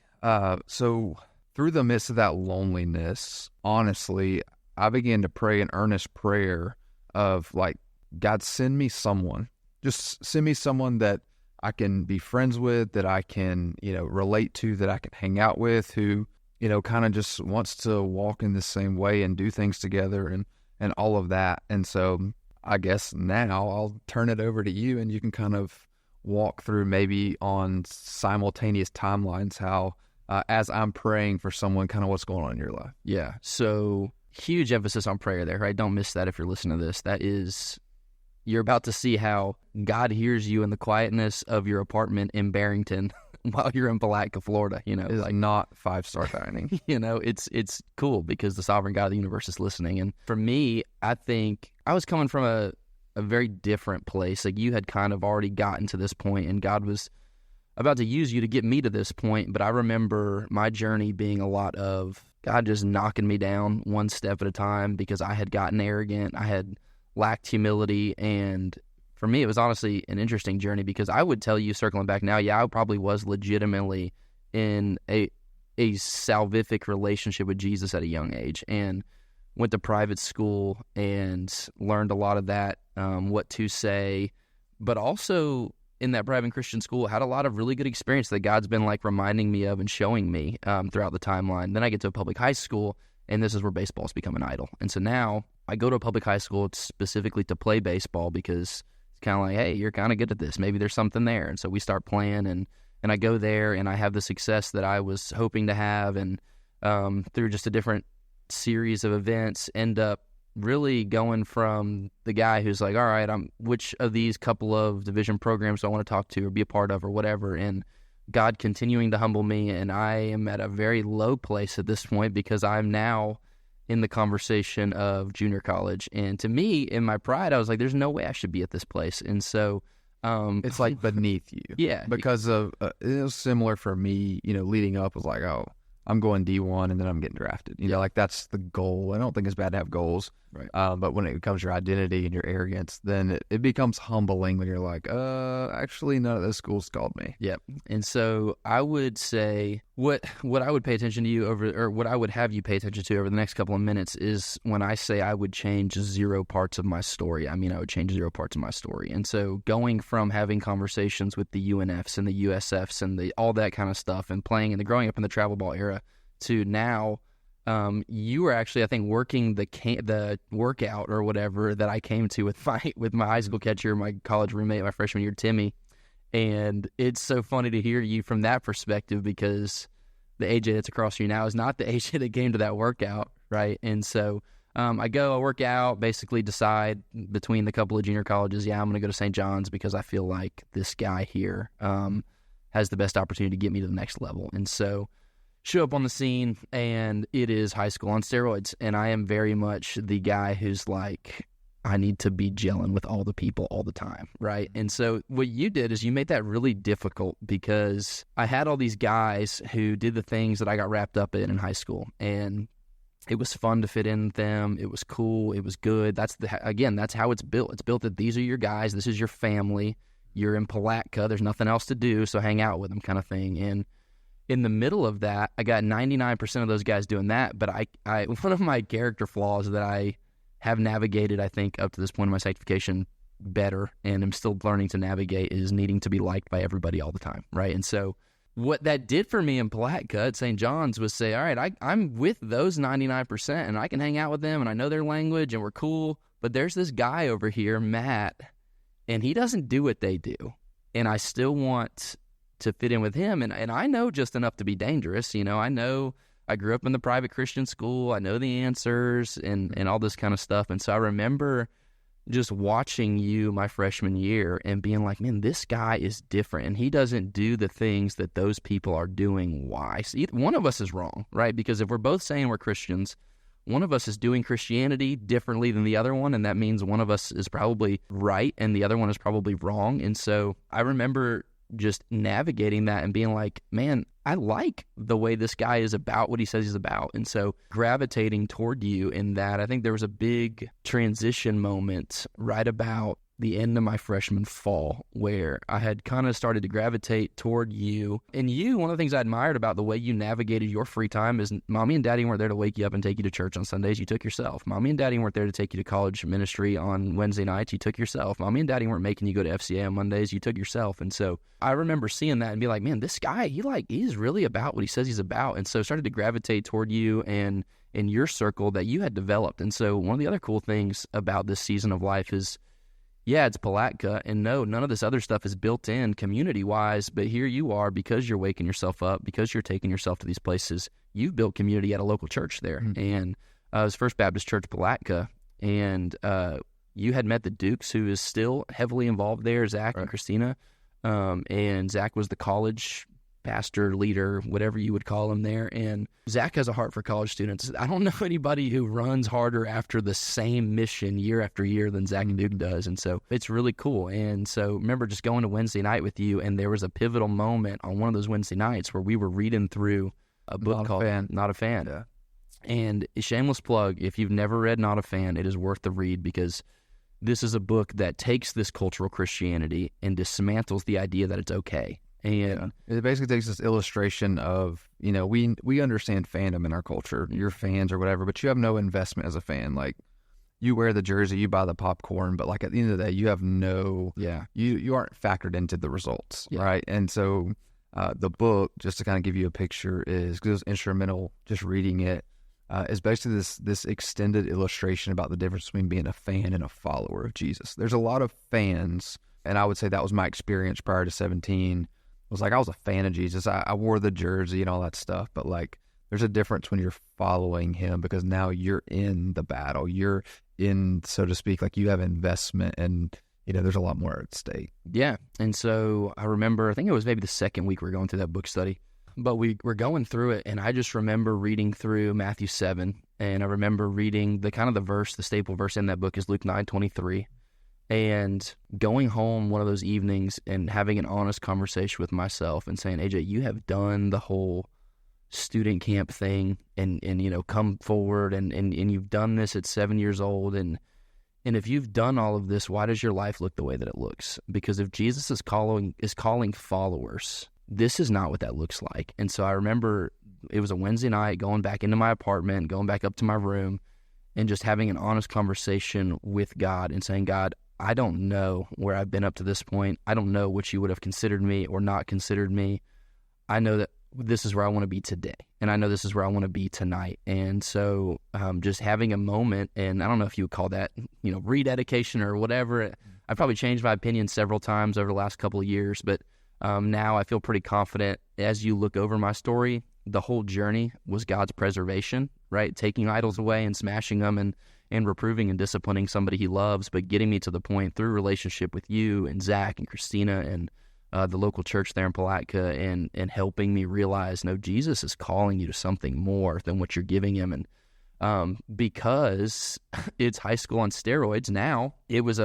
so through the midst of that loneliness, honestly, I began to pray an earnest prayer of like, God, send me someone, just send me someone that I can be friends with, that I can, relate to, that I can hang out with, who, kind of just wants to walk in the same way and do things together and all of that. And so I guess now I'll turn it over to you, and you can kind of walk through maybe on simultaneous timelines how, as I'm praying for someone, kind of what's going on in your life. Yeah. So huge emphasis on prayer there, right? Don't miss that if you're listening to this. That is, you're about to see how God hears you in the quietness of your apartment in Barrington while you're in Palatka, Florida. It's like not 5-star dining. It's cool because the sovereign God of the universe is listening. And for me, I think I was coming from a very different place. Like, you had kind of already gotten to this point, and God was about to use you to get me to this point. But I remember my journey being a lot of God just knocking me down one step at a time because I had gotten arrogant. I had lacked humility. And for me, it was honestly an interesting journey because I would tell you, circling back now, I probably was legitimately in a salvific relationship with Jesus at a young age, and went to private school and learned a lot of that, what to say, but also in that private Christian school, had a lot of really good experience that God's been like reminding me of and showing me throughout the timeline. Then I get to a public high school, and this is where baseball's become an idol. And so now I go to a public high school specifically to play baseball because it's kind of like, hey, you're kind of good at this. Maybe there's something there. And so we start playing, and I go there, and I have the success that I was hoping to have, and through just a different series of events, end up really going from the guy who's like, all right, which of these couple of division programs do I want to talk to or be a part of or whatever, and God continuing to humble me, and I am at a very low place at this point because I'm now in the conversation of junior college. And to me, in my pride, I was like, there's no way I should be at this place. And so it's like beneath you. Yeah. Because of it was similar for me, leading up was like, oh, I'm going D1 and then I'm getting drafted. Like that's the goal. I don't think it's bad to have goals. Right. But when it becomes your identity and your arrogance, then it becomes humbling when you're like, actually none of those schools called me. Yep. And so I would say what I would pay attention to you what I would have you pay attention to over the next couple of minutes is when I say I would change 0 parts of my story. I mean, I would change 0 parts of my story. And so going from having conversations with the UNFs and the USFs and all that kind of stuff and playing and growing up in the travel ball era to now, you were actually, I think, working the workout or whatever that I came to with my high school catcher, my college roommate, my freshman year, Timmy. And it's so funny to hear you from that perspective because the AJ that's across from you now is not the AJ that came to that workout, right? And so I work out, basically decide between the couple of junior colleges, I'm going to go to St. John's because I feel like this guy here has the best opportunity to get me to the next level. And so show up on the scene, and it is high school on steroids, and I am very much the guy who's like, I need to be gelling with all the people all the time, right? And so what you did is you made that really difficult because I had all these guys who did the things that I got wrapped up in high school, and it was fun to fit in with them. It was cool. It was good. That's how it's built. It's built that these are your guys. This is your family. You're in Palatka. There's nothing else to do, so hang out with them kind of thing. And in the middle of that, I got 99% of those guys doing that, but I one of my character flaws that I have navigated, I think, up to this point in my sanctification better, and I'm still learning to navigate, is needing to be liked by everybody all the time, right? And so what that did for me in Palatka at St. John's was say, all right, I'm with those 99%, and I can hang out with them, and I know their language, and we're cool, but there's this guy over here, Matt, and he doesn't do what they do, and I still want to fit in with him, and I know just enough to be dangerous. I know I grew up in the private Christian school. I know the answers and all this kind of stuff. And so I remember just watching you my freshman year and being like, man, this guy is different, and he doesn't do the things that those people are doing. Why? So one of us is wrong, right? Because if we're both saying we're Christians, one of us is doing Christianity differently than the other one, and that means one of us is probably right and the other one is probably wrong. And so I remember just navigating that and being like, man, I like the way this guy is about what he says he's about. And so gravitating toward you in that, I think there was a big transition moment right about the end of my freshman fall where I had kind of started to gravitate toward you. And you, one of the things I admired about the way you navigated your free time is mommy and daddy weren't there to wake you up and take you to church on Sundays. You took yourself. Mommy and daddy weren't there to take you to college ministry on Wednesday nights. You took yourself. Mommy and daddy weren't making you go to FCA on Mondays. You took yourself. And so I remember seeing that and be like, man, this guy, he's really about what he says he's about. And so started to gravitate toward you and in your circle that you had developed. And so one of the other cool things about this season of life is, yeah, it's Palatka, and no, none of this other stuff is built in community-wise, but here you are, because you're waking yourself up, because you're taking yourself to these places, you've built community at a local church there. Mm-hmm. And it was First Baptist Church Palatka, and you had met the Dukes, who is still heavily involved there, Zach and Christina, and Zach was the college pastor, leader, whatever you would call him there. And Zach has a heart for college students. I don't know anybody who runs harder after the same mission year after year than Zach Duke does. And so it's really cool. And so remember just going to Wednesday night with you, and there was a pivotal moment on one of those Wednesday nights where we were reading through a book called Not a Fan. Yeah. And a shameless plug, if you've never read Not a Fan, it is worth the read, because this is a book that takes this cultural Christianity and dismantles the idea that it's okay. And it basically takes this illustration of, we understand fandom in our culture. You're fans or whatever, but you have no investment as a fan. Like, you wear the jersey, you buy the popcorn, but like at the end of the day, you have no, you aren't factored into the results, right? And so the book, just to kind of give you a picture, is, because it was instrumental just reading it, is basically this extended illustration about the difference between being a fan and a follower of Jesus. There's a lot of fans, and I would say that was my experience prior to 17. It was like I was a fan of Jesus. I wore the jersey and all that stuff, but like there's a difference when you're following him, because now you're in the battle. You're in, so to speak, like you have investment, and there's a lot more at stake. Yeah, and so I remember, I think it was maybe the second week we were going through that book study, but we were going through it, and I just remember reading through Matthew 7, and I remember reading the staple verse in that book is Luke 9:23, and going home one of those evenings and having an honest conversation with myself and saying, AJ, you have done the whole student camp thing and come forward, and you've done this at 7 years old, and if you've done all of this, why does your life look the way that it looks? Because if Jesus is calling followers, this is not what that looks like. And so I remember it was a Wednesday night, going back into my apartment, going back up to my room, and just having an honest conversation with God and saying, God, I don't know where I've been up to this point. I don't know what you would have considered me or not considered me. I know that this is where I want to be today, and I know this is where I want to be tonight. And so just having a moment, and I don't know if you would call that, rededication or whatever. I've probably changed my opinion several times over the last couple of years, but now I feel pretty confident as you look over my story. The whole journey was God's preservation, right? Taking idols away and smashing them and reproving and disciplining somebody he loves, but getting me to the point through relationship with you and Zach and Christina and the local church there in Palatka, and helping me realize, no, Jesus is calling you to something more than what you're giving him. And because it's high school on steroids now, it was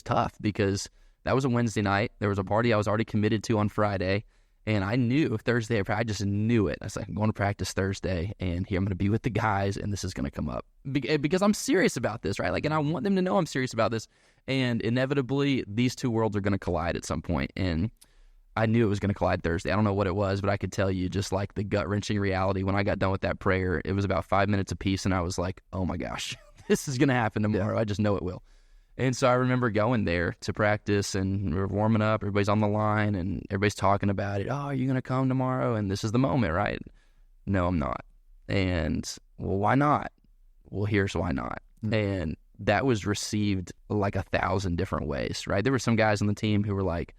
tough, because that was a Wednesday night. There was a party I was already committed to on Friday, and I knew Thursday, I just knew it. I was like, I'm going to practice Thursday, and here I'm going to be with the guys, and this is going to come up. Because I'm serious about this, right? Like, and I want them to know I'm serious about this. And inevitably, these two worlds are going to collide at some point. And I knew it was going to collide Thursday. I don't know what it was, but I could tell you just like the gut-wrenching reality. When I got done with that prayer, it was about 5 minutes apiece, and I was like, oh my gosh, this is going to happen tomorrow. I just know it will. And so I remember going there to practice, and we're warming up. Everybody's on the line, and everybody's talking about it. Oh, are you going to come tomorrow? And this is the moment, right? No, I'm not. And, well, why not? Well, here's why not. Mm-hmm. And that was received like 1,000 different ways, right? There were some guys on the team who were like,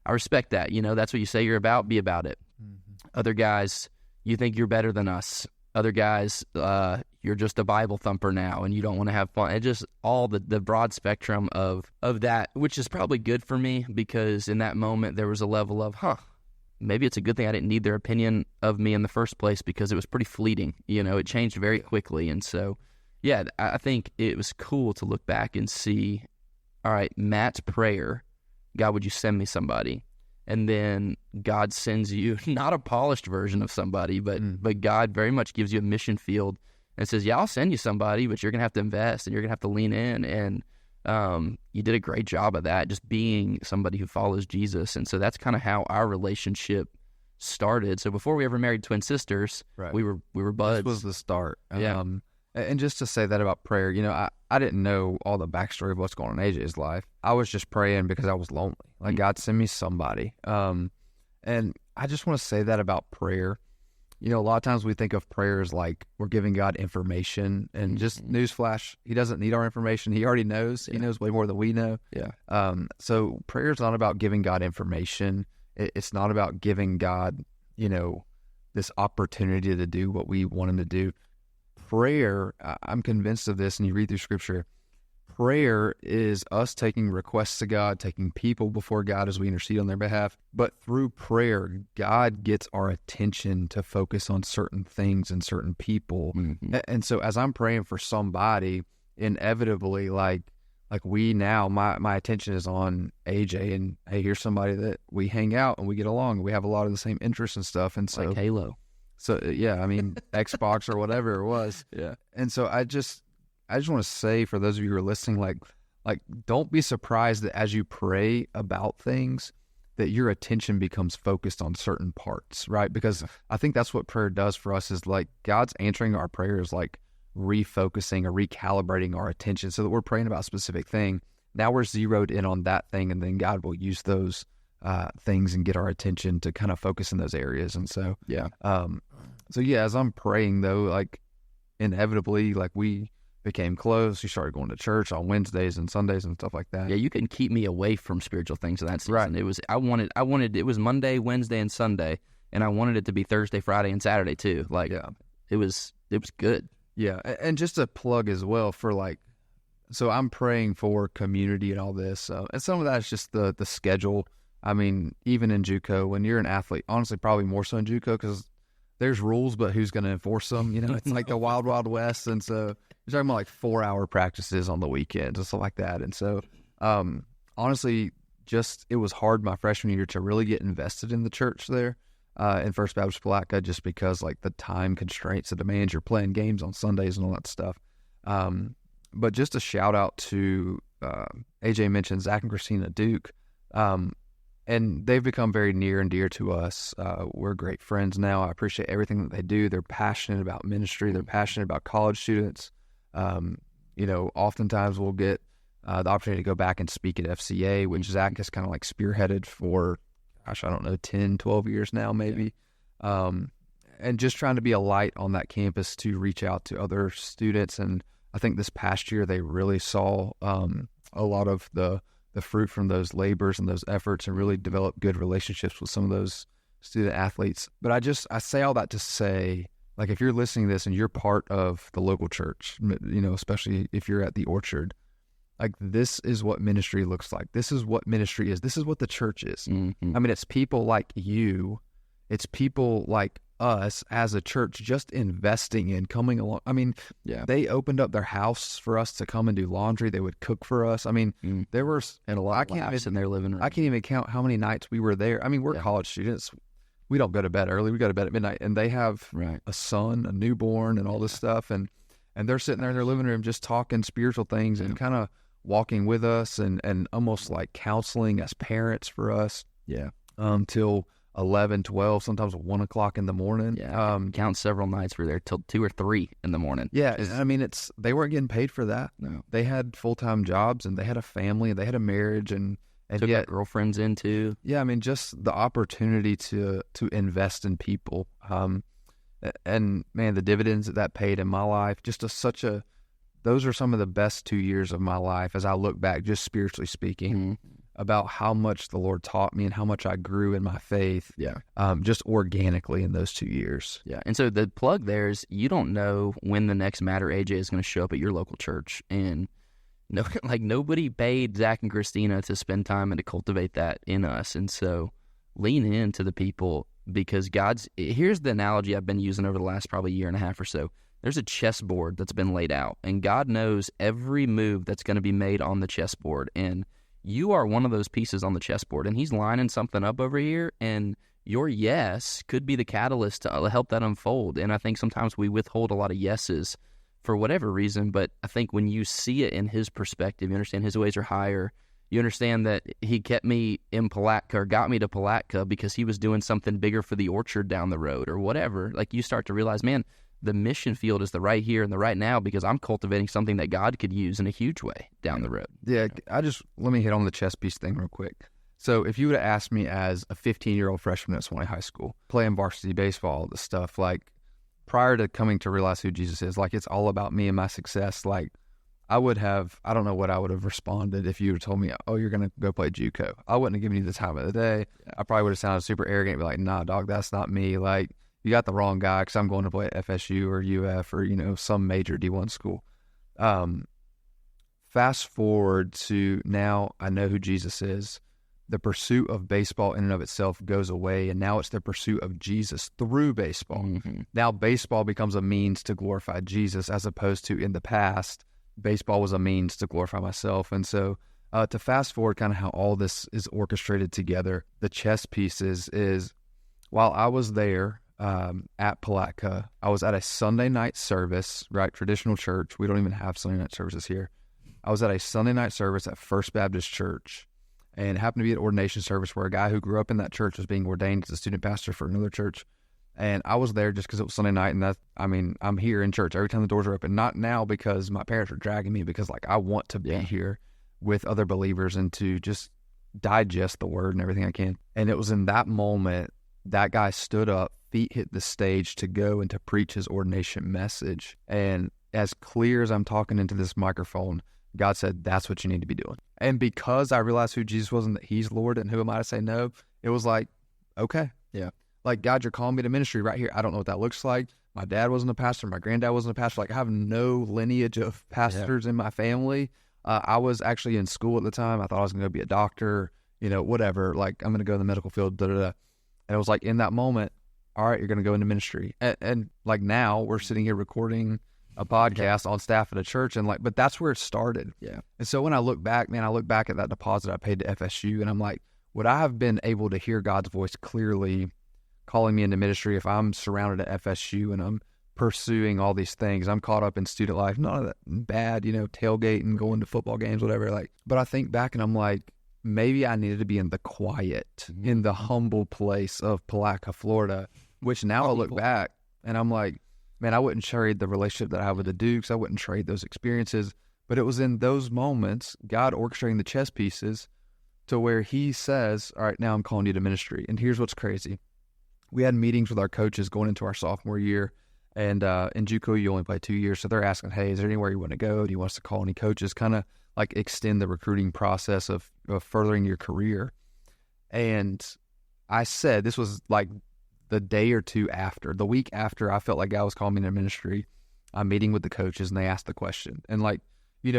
I respect that. That's what you say you're about, be about it. Mm-hmm. Other guys, you think you're better than us. Other guys, you're just a Bible thumper now and you don't want to have fun. It just all the broad spectrum of that, which is probably good for me, because in that moment there was a level of, maybe it's a good thing I didn't need their opinion of me in the first place, because it was pretty fleeting. It changed very quickly. And so, yeah, I think it was cool to look back and see, all right, Matt's prayer, God, would you send me somebody? And then God sends you not a polished version of somebody, but God very much gives you a mission field and says, yeah, I'll send you somebody, but you're going to have to invest and you're going to have to lean in. And you did a great job of that, just being somebody who follows Jesus. And so that's kind of how our relationship started. So before we ever married twin sisters, right, we were buds. This was the start. Yeah. And just to say that about prayer, I didn't know all the backstory of what's going on in AJ's life. I was just praying because I was lonely. Like, God, send me somebody. And I just want to say that about prayer. A lot of times we think of prayer as like we're giving God information, and just newsflash, he doesn't need our information. He already knows. Yeah. He knows way more than we know. Yeah. So prayer is not about giving God information. It's not about giving God, this opportunity to do what we want him to do. Prayer, I'm convinced of this, and you read through Scripture, prayer is us taking requests to God, taking people before God as we intercede on their behalf. But through prayer, God gets our attention to focus on certain things and certain people. Mm-hmm. And so as I'm praying for somebody, inevitably, like we now, my attention is on AJ, and hey, here's somebody that we hang out and we get along. And we have a lot of the same interests and stuff. And so, like Halo. So yeah, I mean, Xbox or whatever it was. Yeah. And so I just want to say, for those of you who are listening, like don't be surprised that as you pray about things, that your attention becomes focused on certain parts, right? Because I think that's what prayer does for us, is like God's answering our prayers, like refocusing or recalibrating our attention so that we're praying about a specific thing. Now we're zeroed in on that thing, and then God will use those things and get our attention to kind of focus in those areas. And so, as I'm praying though, like inevitably, like we became close. You started going to church on Wednesdays and Sundays and stuff like that. Yeah, you can keep me away from spiritual things in that season. Right. It was I wanted it was Monday, Wednesday, and Sunday, and I wanted it to be Thursday, Friday, and Saturday too. Like it was good. Yeah, and just a plug as well for so I'm praying for community and all this, and some of that is just the schedule. I mean, even in JUCO, when you're an athlete, honestly, probably more so in JUCO because there's rules, but who's going to enforce them? You know, it's like the wild, wild west, and so you're talking about like 4-hour practices on the weekends and stuff like that. And so, honestly, it was hard my freshman year to really get invested in the church there. In First Baptist Palatka, just because like the time constraints, the demands, you're playing games on Sundays and all that stuff. But just a shout out to AJ mentioned Zach and Christina Duke, and they've become very near and dear to us. We're great friends now. I appreciate everything that they do. They're passionate about ministry. They're passionate about college students. Oftentimes we'll get the opportunity to go back and speak at FCA, which Zach has kind of like spearheaded for, gosh, I don't know, 10, 12 years now, maybe. Yeah. And just trying to be a light on that campus to reach out to other students. And I think this past year they really saw a lot of the fruit from those labors and those efforts, and really develop good relationships with some of those student athletes. But I say all that to say, like, if you're listening to this and you're part of the local church, especially if you're at the Orchard, like, this is what ministry looks like. This is what ministry is. This is what the church is. Mm-hmm. I mean, it's people like you. It's people like us as a church just investing in coming along. I mean, they opened up their house for us to come and do laundry. They would cook for us. I mean, there were and a lot of laughs in their living room. I can't even count how many nights we were there. I mean, we're college students. We don't go to bed early. We go to bed at midnight, and they have a son, a newborn, and all this stuff. And they're sitting there in their living room just talking spiritual things and kind of walking with us and almost like counseling as parents for us. Till 11, 12, sometimes 1 o'clock in the morning. Count several nights we were there till 2 or 3 in the morning. I mean, they weren't getting paid for that. No, they had full-time jobs, and they had a family, and they had a marriage, and took yet their girlfriends in too. I mean, just the opportunity to invest in people, and man, the dividends that paid in my life, those are some of the best 2 years of my life as I look back, just spiritually speaking, about how much the Lord taught me and how much I grew in my faith, just organically in those 2 years. And so the plug there is, you don't know when the next Matter AJ is going to show up at your local church, and nobody paid Zach and Christina to spend time and to cultivate that in us. And so lean into the people, because here's the analogy I've been using over the last probably year and a half or so. There's a chessboard that's been laid out, and God knows every move that's going to be made on the chessboard. And you are one of those pieces on the chessboard, and he's lining something up over here, and your yes could be the catalyst to help that unfold. And I think sometimes we withhold a lot of yeses for whatever reason, but I think when you see it in his perspective, you understand his ways are higher. You understand that he kept me in Palatka, or got me to Palatka, because he was doing something bigger for the Orchard down the road or whatever. Like, you start to realize, man, the mission field is the right here and the right now, because I'm cultivating something that God could use in a huge way down the road. Let me hit on the chess piece thing real quick. So if you would have asked me as a 15-year-old freshman at Swanee High School, playing varsity baseball, the stuff, like, prior to coming to realize who Jesus is, like, it's all about me and my success, like, I don't know what I would have responded if you had told me, oh, you're going to go play JUCO. I wouldn't have given you the time of the day. I probably would have sounded super arrogant and be like, nah, dog, that's not me. Like, you got the wrong guy, because I'm going to play at FSU or UF or, some major D1 school. fast forward to now, I know who Jesus is. The pursuit of baseball in and of itself goes away, and now it's the pursuit of Jesus through baseball. Mm-hmm. Now baseball becomes a means to glorify Jesus, as opposed to in the past, baseball was a means to glorify myself. And so to fast forward kind of how all this is orchestrated together, the chess pieces is, while I was there at Palatka, I was at a Sunday night service, right? Traditional church. We don't even have Sunday night services here. I was at a Sunday night service at First Baptist Church, and it happened to be an ordination service where a guy who grew up in that church was being ordained as a student pastor for another church. And I was there just because it was Sunday night, and I'm here in church every time the doors are open. Not now because my parents are dragging me, because like I want to be here with other believers and to just digest the word and everything I can. And it was in that moment that guy stood up, feet hit the stage to go and to preach his ordination message. And as clear as I'm talking into this microphone, God said, that's what you need to be doing. And because I realized who Jesus was and that he's Lord, and who am I to say no, it was like, okay. Yeah. Like, God, you're calling me to ministry right here. I don't know what that looks like. My dad wasn't a pastor. My granddad wasn't a pastor. Like, I have no lineage of pastors in my family. I was actually in school at the time. I thought I was going to be a doctor, whatever. Like, I'm going to go in the medical field, And it was like, in that moment, all right, you're going to go into ministry. And like now we're sitting here recording a podcast on staff at a church, and like, but that's where it started. Yeah. And so when I look back, man, I look back at that deposit I paid to FSU, and I'm like, would I have been able to hear God's voice clearly calling me into ministry if I'm surrounded at FSU and I'm pursuing all these things? I'm caught up in student life, none of that bad, tailgating, going to football games, whatever. Like, but I think back and I'm like, maybe I needed to be in the quiet, in the humble place of Palatka, Florida, which now I look back and I'm like, man, I wouldn't trade the relationship that I have with the Dukes. I wouldn't trade those experiences. But it was in those moments, God orchestrating the chess pieces to where he says, all right, now I'm calling you to ministry. And here's what's crazy. We had meetings with our coaches going into our sophomore year. And in JUCO, you only play 2 years. So they're asking, hey, is there anywhere you want to go? Do you want us to call any coaches? Kind of like extend the recruiting process of furthering your career. And I said, this was like the day or two after, the week after I felt like God was calling me to ministry, I'm meeting with the coaches and they asked the question. And like,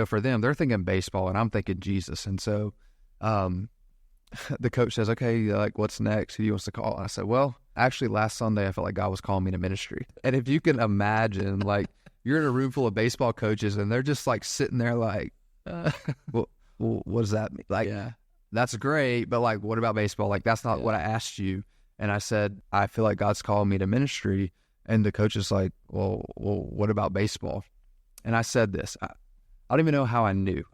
for them, they're thinking baseball and I'm thinking Jesus. And so the coach says, okay, like, what's next? Who do you want to call? And I said, well, actually last Sunday, I felt like God was calling me to ministry. And if you can imagine, like, you're in a room full of baseball coaches and they're just like sitting there like, well, what does that mean? Like, that's great, but like, what about baseball? Like, that's not what I asked you. And I said, I feel like God's calling me to ministry. And the coach is like, well, what about baseball? And I said this, I don't even know how I knew.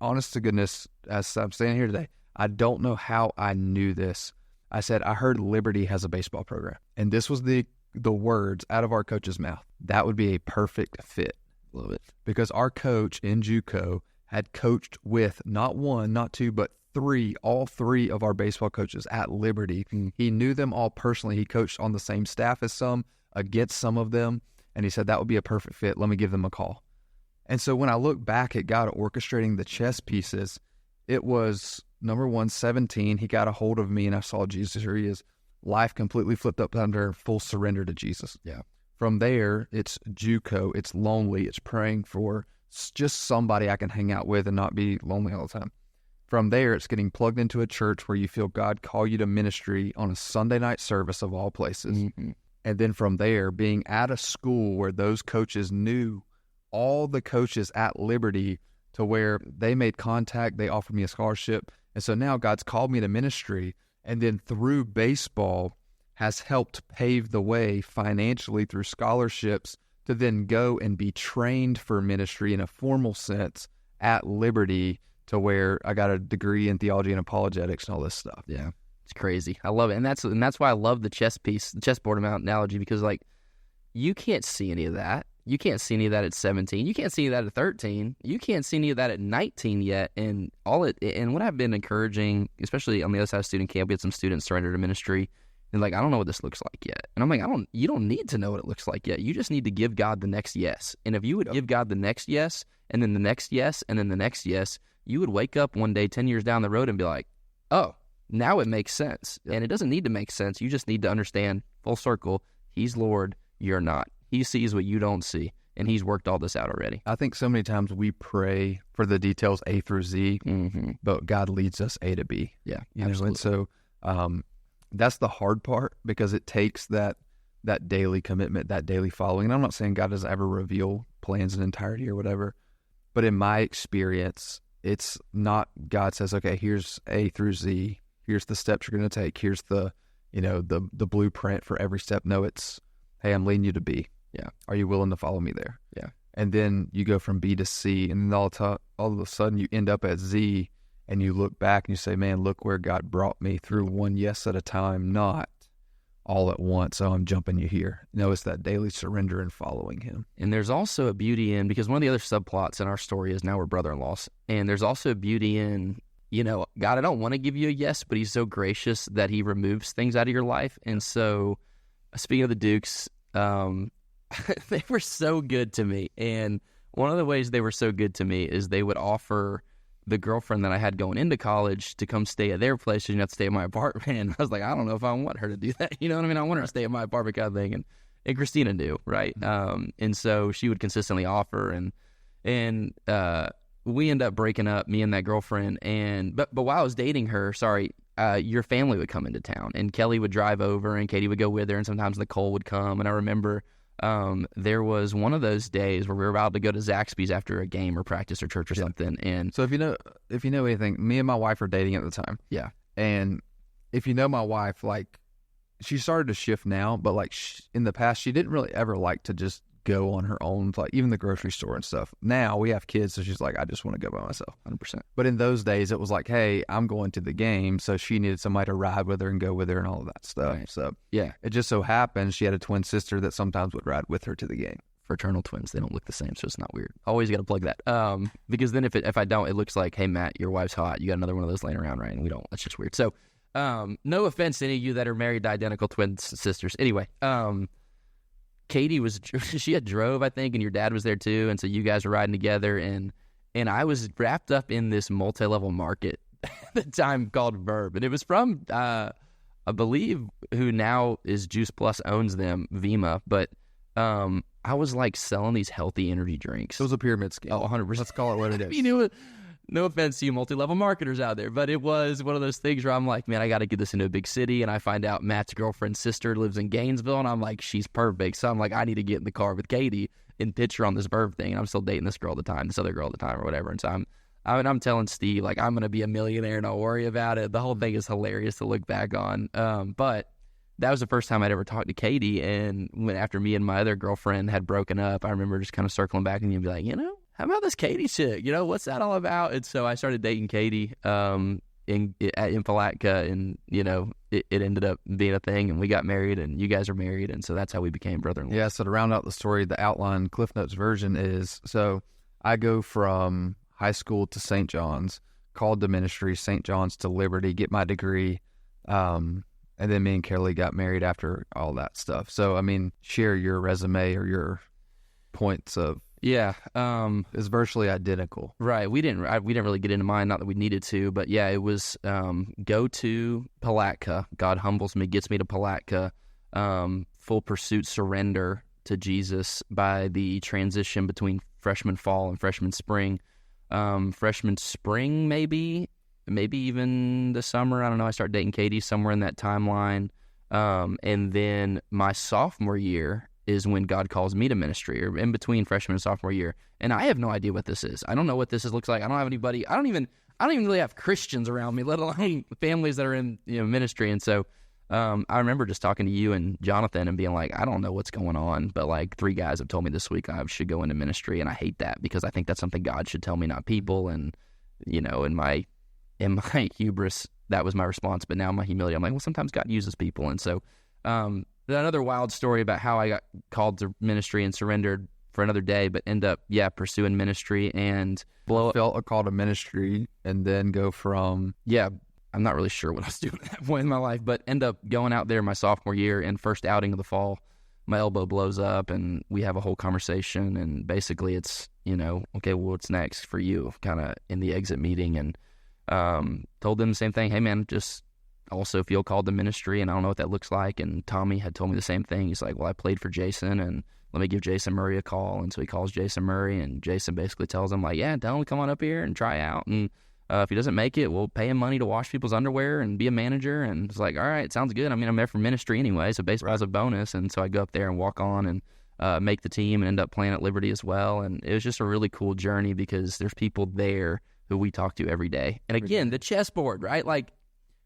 Honest to goodness, as I'm standing here today, I don't know how I knew this. I said, I heard Liberty has a baseball program. And this was the words out of our coach's mouth. That would be a perfect fit. Love it. Because our coach in JUCO had coached with not one, not two, but all three of our baseball coaches at Liberty. He knew them all personally. He coached on the same staff as some, against some of them. And he said, that would be a perfect fit. Let me give them a call. And so when I look back at God orchestrating the chess pieces, it was, number 1, 17. He got a hold of me and I saw Jesus. Here he is. Life completely flipped up under full surrender to Jesus. Yeah. From there, it's JUCO. It's lonely. It's praying for just somebody I can hang out with and not be lonely all the time. From there, it's getting plugged into a church where you feel God call you to ministry on a Sunday night service of all places. Mm-hmm. And then from there, being at a school where those coaches knew all the coaches at Liberty to where they made contact, they offered me a scholarship. And so now God's called me to ministry. And then through baseball has helped pave the way financially through scholarships to then go and be trained for ministry in a formal sense at Liberty, to where I got a degree in theology and apologetics and all this stuff. Yeah. It's crazy. I love it. And that's why I love the chessboard analogy, because like, you can't see any of that. You can't see any of that at 17. You can't see any of that at 13. You can't see any of that at 19 yet. And what I've been encouraging, especially on the other side of student camp, we had some students surrender to ministry. And like, I don't know what this looks like yet. And I'm like, you don't need to know what it looks like yet. You just need to give God the next yes. And if you would give God the next yes, and then the next yes, and then the next yes, you would wake up one day 10 years down the road and be like, oh, now it makes sense. Yep. And it doesn't need to make sense. You just need to understand, full circle, he's Lord, you're not. He sees what you don't see. and he's worked all this out already. I think so many times we pray for the details A through Z, Mm-hmm. but God leads us A to B. Yeah, You know, and so that's the hard part, because it takes that daily commitment, that daily following. And I'm not saying God doesn't ever reveal plans in entirety or whatever, but in my experience, it's not God says, okay, here's A through Z, here's the steps you're going to take, here's the blueprint for every step. No, it's, hey, I'm leading you to B. Yeah. Are you willing to follow me there? Yeah. And then you go from B to C, and then all of a sudden you end up at Z, and you look back and you say, man, look where God brought me through one yes at a time, not all at once. So I'm jumping you here. No, it's that daily surrender and following him. And there's also a beauty in, because one of the other subplots in our story is now we're brother-in-laws. And there's also a beauty in, God, I don't want to give you a yes, but he's so gracious that he removes things out of your life. And so, speaking of the Dukes, they were so good to me. And one of the ways they were so good to me is they would offer the girlfriend that I had going into college to come stay at their place. She didn't have to stay at my apartment. And I was like, I don't know if I want her to do that. You know what I mean? I want her to stay at my apartment kind of thing. And Christina knew, right? And so she would consistently offer. And we end up breaking up, me and that girlfriend. But while I was dating her, your family would come into town. And Kelly would drive over, and Katie would go with her. And sometimes Nicole would come. And I remember there was one of those days where we were about to go to Zaxby's after a game or practice or church or something. And so if you know anything, me and my wife were dating at the time. Yeah. And if you know my wife, like, she started to shift now, but like in the past, she didn't really ever like to just go on her own, like even the grocery store and stuff. Now we have kids, so she's like, I just want to go by myself. 100%. But in those days, it was like, hey, I'm going to the game, so she needed somebody to ride with her and go with her and all of that stuff. Right. So Yeah. it just so happened she had a twin sister that sometimes would ride with her to the game. Fraternal twins, they don't look the same, so it's not weird. Always got to plug that. Because then if I don't, it looks like, hey, Matt, your wife's hot. You got another one of those laying around, right? And we don't. That's just weird. So no offense to any of you that are married to identical twin sisters. Anyway, Katie she had drove, I think, and your dad was there too, and so you guys were riding together, and I was wrapped up in this multi-level market at the time called Verb, and it was from I believe who now is Juice Plus owns them, Vima, but I was like selling these healthy energy drinks. It was a pyramid scheme. Oh, 100%. Let's call it what it is. You knew it. No offense to you multi-level marketers out there, but it was one of those things where I'm like, man, I got to get this into a big city. And I find out Matt's girlfriend's sister lives in Gainesville, and I'm like, she's perfect. So I'm like, I need to get in the car with Katie and pitch her on this Verb thing. And I'm still dating this girl at the time, this other girl at the time or whatever. And so I'm telling Steve, like, I'm going to be a millionaire, don't worry about it. The whole thing is hilarious to look back on. But that was the first time I'd ever talked to Katie. And when after me and my other girlfriend had broken up, I remember just kind of circling back and you'd be like, how about this Katie chick? What's that all about? And so I started dating Katie in Palatka, and, it ended up being a thing, and we got married, and you guys are married, and so that's how we became brother-in-law. Yeah, so to round out the story, the outline Cliff Notes version is, so I go from high school to St. John's, called to ministry, St. John's to Liberty, get my degree, and then me and Kelly got married after all that stuff. So, I mean, share your resume or your points of. Yeah, it's virtually identical. Right. We didn't really get into mine, not that we needed to, but yeah, it was go to Palatka. God humbles me, gets me to Palatka. Full pursuit surrender to Jesus by the transition between freshman fall and freshman spring. Freshman spring, maybe even the summer. I don't know. I started dating Katie somewhere in that timeline, and then my sophomore year is when God calls me to ministry, or in between freshman and sophomore year. And I have no idea what this is. I don't know what this looks like. I don't have anybody. I don't even really have Christians around me, let alone families that are in ministry. And so I remember just talking to you and Jonathan and being like, I don't know what's going on, but like 3 guys have told me this week I should go into ministry, and I hate that because I think that's something God should tell me, not people. And in my hubris, that was my response. But now my humility, I'm like, well, sometimes God uses people. And so another wild story about how I got called to ministry and surrendered for another day, but end up, pursuing ministry and felt a call to ministry, and then go from. Yeah, I'm not really sure what I was doing at that point in my life, but end up going out there my sophomore year, and first outing of the fall, my elbow blows up, and we have a whole conversation, and basically it's, okay, well, what's next for you, kind of in the exit meeting, and told them the same thing. Hey, man, just also feel called to ministry, and I don't know what that looks like. And Tommy had told me the same thing. He's like, well, I played for Jason, and let me give Jason Murray a call. And so he calls Jason Murray, and Jason basically tells him, like, yeah, tell him to come on up here and try out. And if he doesn't make it, we'll pay him money to wash people's underwear and be a manager. And it's like, all right, sounds good. I mean, I'm there for ministry anyway, so baseball's a bonus. And so I go up there and walk on and make the team and end up playing at Liberty as well. And it was just a really cool journey because there's people there who we talk to every day. And again, the chessboard, right? Like,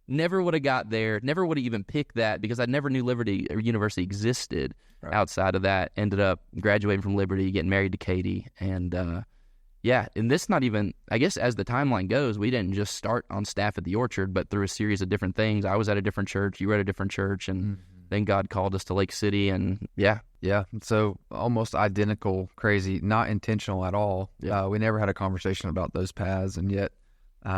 never would have got there, never would have even picked that because I never knew Liberty or University existed outside of that. Ended up graduating from Liberty, getting married to Katie. And and this not even, I guess as the timeline goes, we didn't just start on staff at the Orchard, but through a series of different things. I was at a different church, you were at a different church, and then God called us to Lake City, and Yeah, so almost identical, crazy, not intentional at all. We never had a conversation about those paths, and yet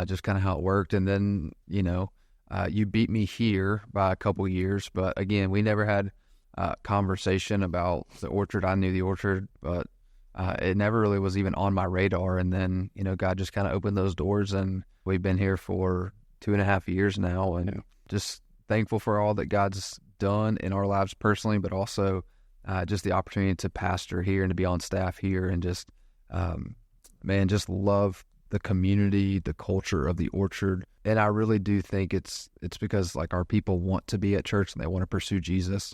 just kind of how it worked. And then, you beat me here by a couple years, but again, we never had a conversation about the Orchard. I knew the Orchard, but it never really was even on my radar. And then, God just kind of opened those doors, and we've been here for 2.5 years now, and just thankful for all that God's done in our lives personally, but also just the opportunity to pastor here and to be on staff here, and just, just love the community, the culture of the Orchard. And I really do think it's because like our people want to be at church and they want to pursue Jesus.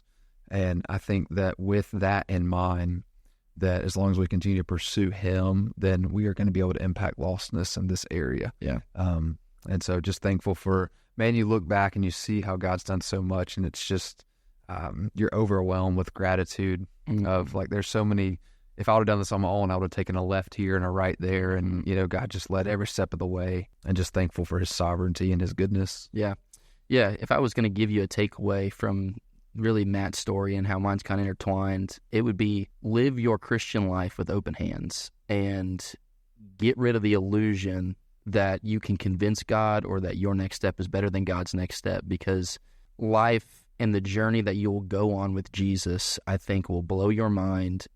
And I think that with that in mind, that as long as we continue to pursue him, then we are going to be able to impact lostness in this area. And so just thankful for, you look back and you see how God's done so much, and it's just, you're overwhelmed with gratitude of like, there's so many. If I would have done this on my own, I would have taken a left here and a right there. And, God just led every step of the way, and just thankful for his sovereignty and his goodness. Yeah. If I was going to give you a takeaway from really Matt's story and how mine's kind of intertwined, it would be live your Christian life with open hands and get rid of the illusion that you can convince God or that your next step is better than God's next step, because life and the journey that you'll go on with Jesus, I think, will blow your mind,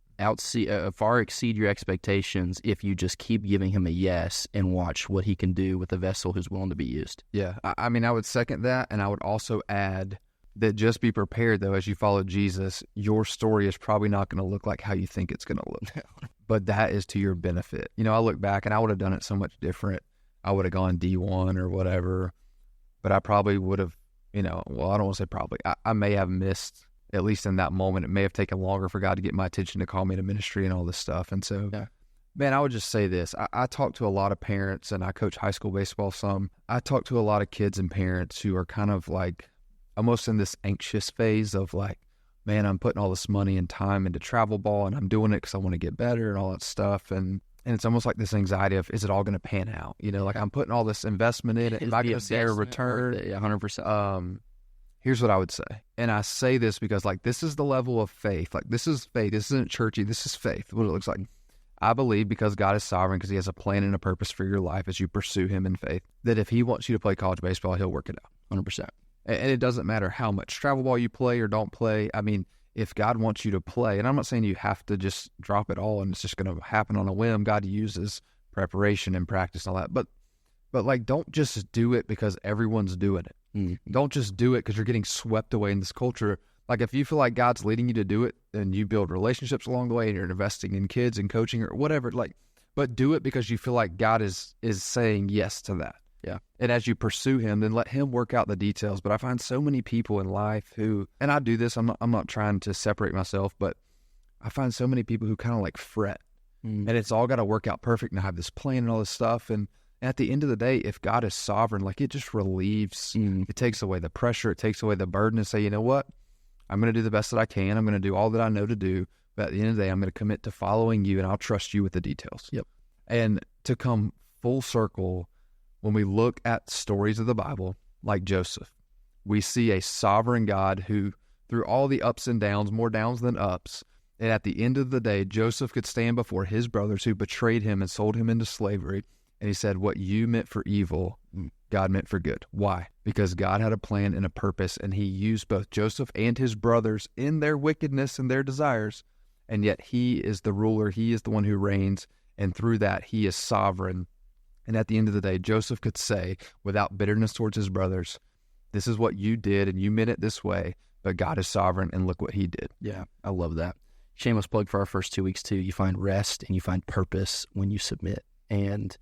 far exceed your expectations if you just keep giving him a yes and watch what he can do with a vessel who's willing to be used. Yeah, I mean, I would second that, and I would also add that just be prepared, though, as you follow Jesus, your story is probably not going to look like how you think it's going to look, but that is to your benefit. I look back, and I would have done it so much different. I would have gone D1 or whatever, but I probably would have, I don't want to say probably, I may have missed, at least in that moment, it may have taken longer for God to get my attention to call me to ministry and all this stuff. And so, man, I would just say this. I talk to a lot of parents, and I coach high school baseball some. I talk to a lot of kids and parents who are kind of like almost in this anxious phase of like, man, I'm putting all this money and time into travel ball, and I'm doing it because I want to get better and all that stuff. And it's almost like this anxiety of, is it all going to pan out? Like I'm putting all this investment in it. Am I going to see a return? Yeah, 100%. Here's what I would say. And I say this because like, this is the level of faith. Like this is faith. This isn't churchy. This is faith. What it looks like. I believe because God is sovereign, because he has a plan and a purpose for your life as you pursue him in faith, that if he wants you to play college baseball, he'll work it out 100%. And it doesn't matter how much travel ball you play or don't play. I mean, if God wants you to play, and I'm not saying you have to just drop it all and it's just going to happen on a whim. God uses preparation and practice and all that. But like, don't just do it because everyone's doing it. Don't just do it because you're getting swept away in this culture. Like if you feel like God's leading you to do it, and you build relationships along the way, and you're investing in kids and coaching or whatever, like, but do it because you feel like God is saying yes to that. Yeah. And as you pursue him, then let him work out the details. But I find so many people in life who, and I do this, I'm not trying to separate myself, but I find so many people who kind of like fret, and it's all got to work out perfect, and I have this plan and all this stuff. And at the end of the day, if God is sovereign, like it just relieves, it takes away the pressure, it takes away the burden, and say, you know what? I'm going to do the best that I can. I'm going to do all that I know to do. But at the end of the day, I'm going to commit to following you, and I'll trust you with the details. Yep. And to come full circle, when we look at stories of the Bible, like Joseph, we see a sovereign God who, through all the ups and downs, more downs than ups, and at the end of the day, Joseph could stand before his brothers who betrayed him and sold him into slavery, and he said, what you meant for evil, God meant for good. Why? Because God had a plan and a purpose, and he used both Joseph and his brothers in their wickedness and their desires, and yet he is the ruler, he is the one who reigns, and through that, he is sovereign. And at the end of the day, Joseph could say, without bitterness towards his brothers, this is what you did and you meant it this way, but God is sovereign and look what he did. Yeah, I love that. Shameless plug for our first 2 weeks too. You find rest and you find purpose when you submit. And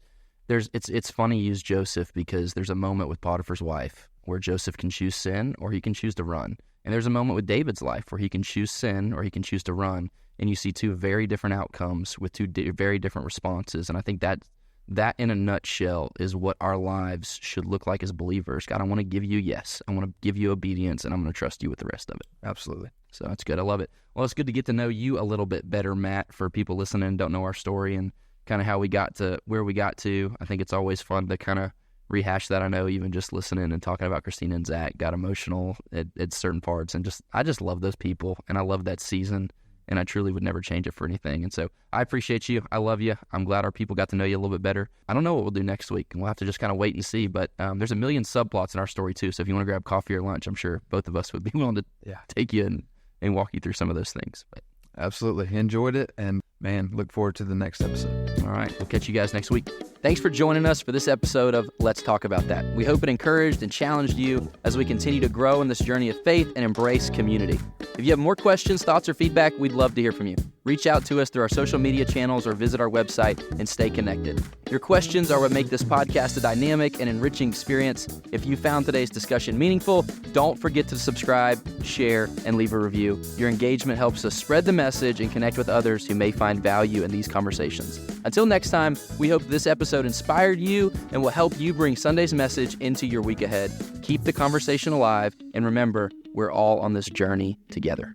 it's funny you use Joseph because there's a moment with Potiphar's wife where Joseph can choose sin or he can choose to run. And there's a moment with David's life where he can choose sin or he can choose to run. And you see two very different outcomes with two very different responses. And I think that in a nutshell is what our lives should look like as believers. God, I want to give you yes. I want to give you obedience, and I'm going to trust you with the rest of it. Absolutely. So that's good. I love it. Well, it's good to get to know you a little bit better, Matt, for people listening and don't know our story and kind of how we got to where we got to. I think it's always fun to kind of rehash that. I know even just listening and talking about Christina and Zach got emotional at certain parts. And I just love those people, and I love that season. And I truly would never change it for anything. And so I appreciate you. I love you. I'm glad our people got to know you a little bit better. I don't know what we'll do next week, and we'll have to just kind of wait and see. But there's a million subplots in our story, too. So if you want to grab coffee or lunch, I'm sure both of us would be willing to take you and walk you through some of those things. But absolutely. Enjoyed it. And, man, look forward to the next episode. All right. We'll catch you guys next week. Thanks for joining us for this episode of Let's Talk About That. We hope it encouraged and challenged you as we continue to grow in this journey of faith and embrace community. If you have more questions, thoughts, or feedback, we'd love to hear from you. Reach out to us through our social media channels or visit our website and stay connected. Your questions are what make this podcast a dynamic and enriching experience. If you found today's discussion meaningful, don't forget to subscribe, share, and leave a review. Your engagement helps us spread the message and connect with others who may find value in these conversations. Until next time, we hope this episode inspired you and will help you bring Sunday's message into your week ahead. Keep the conversation alive, and remember, we're all on this journey together.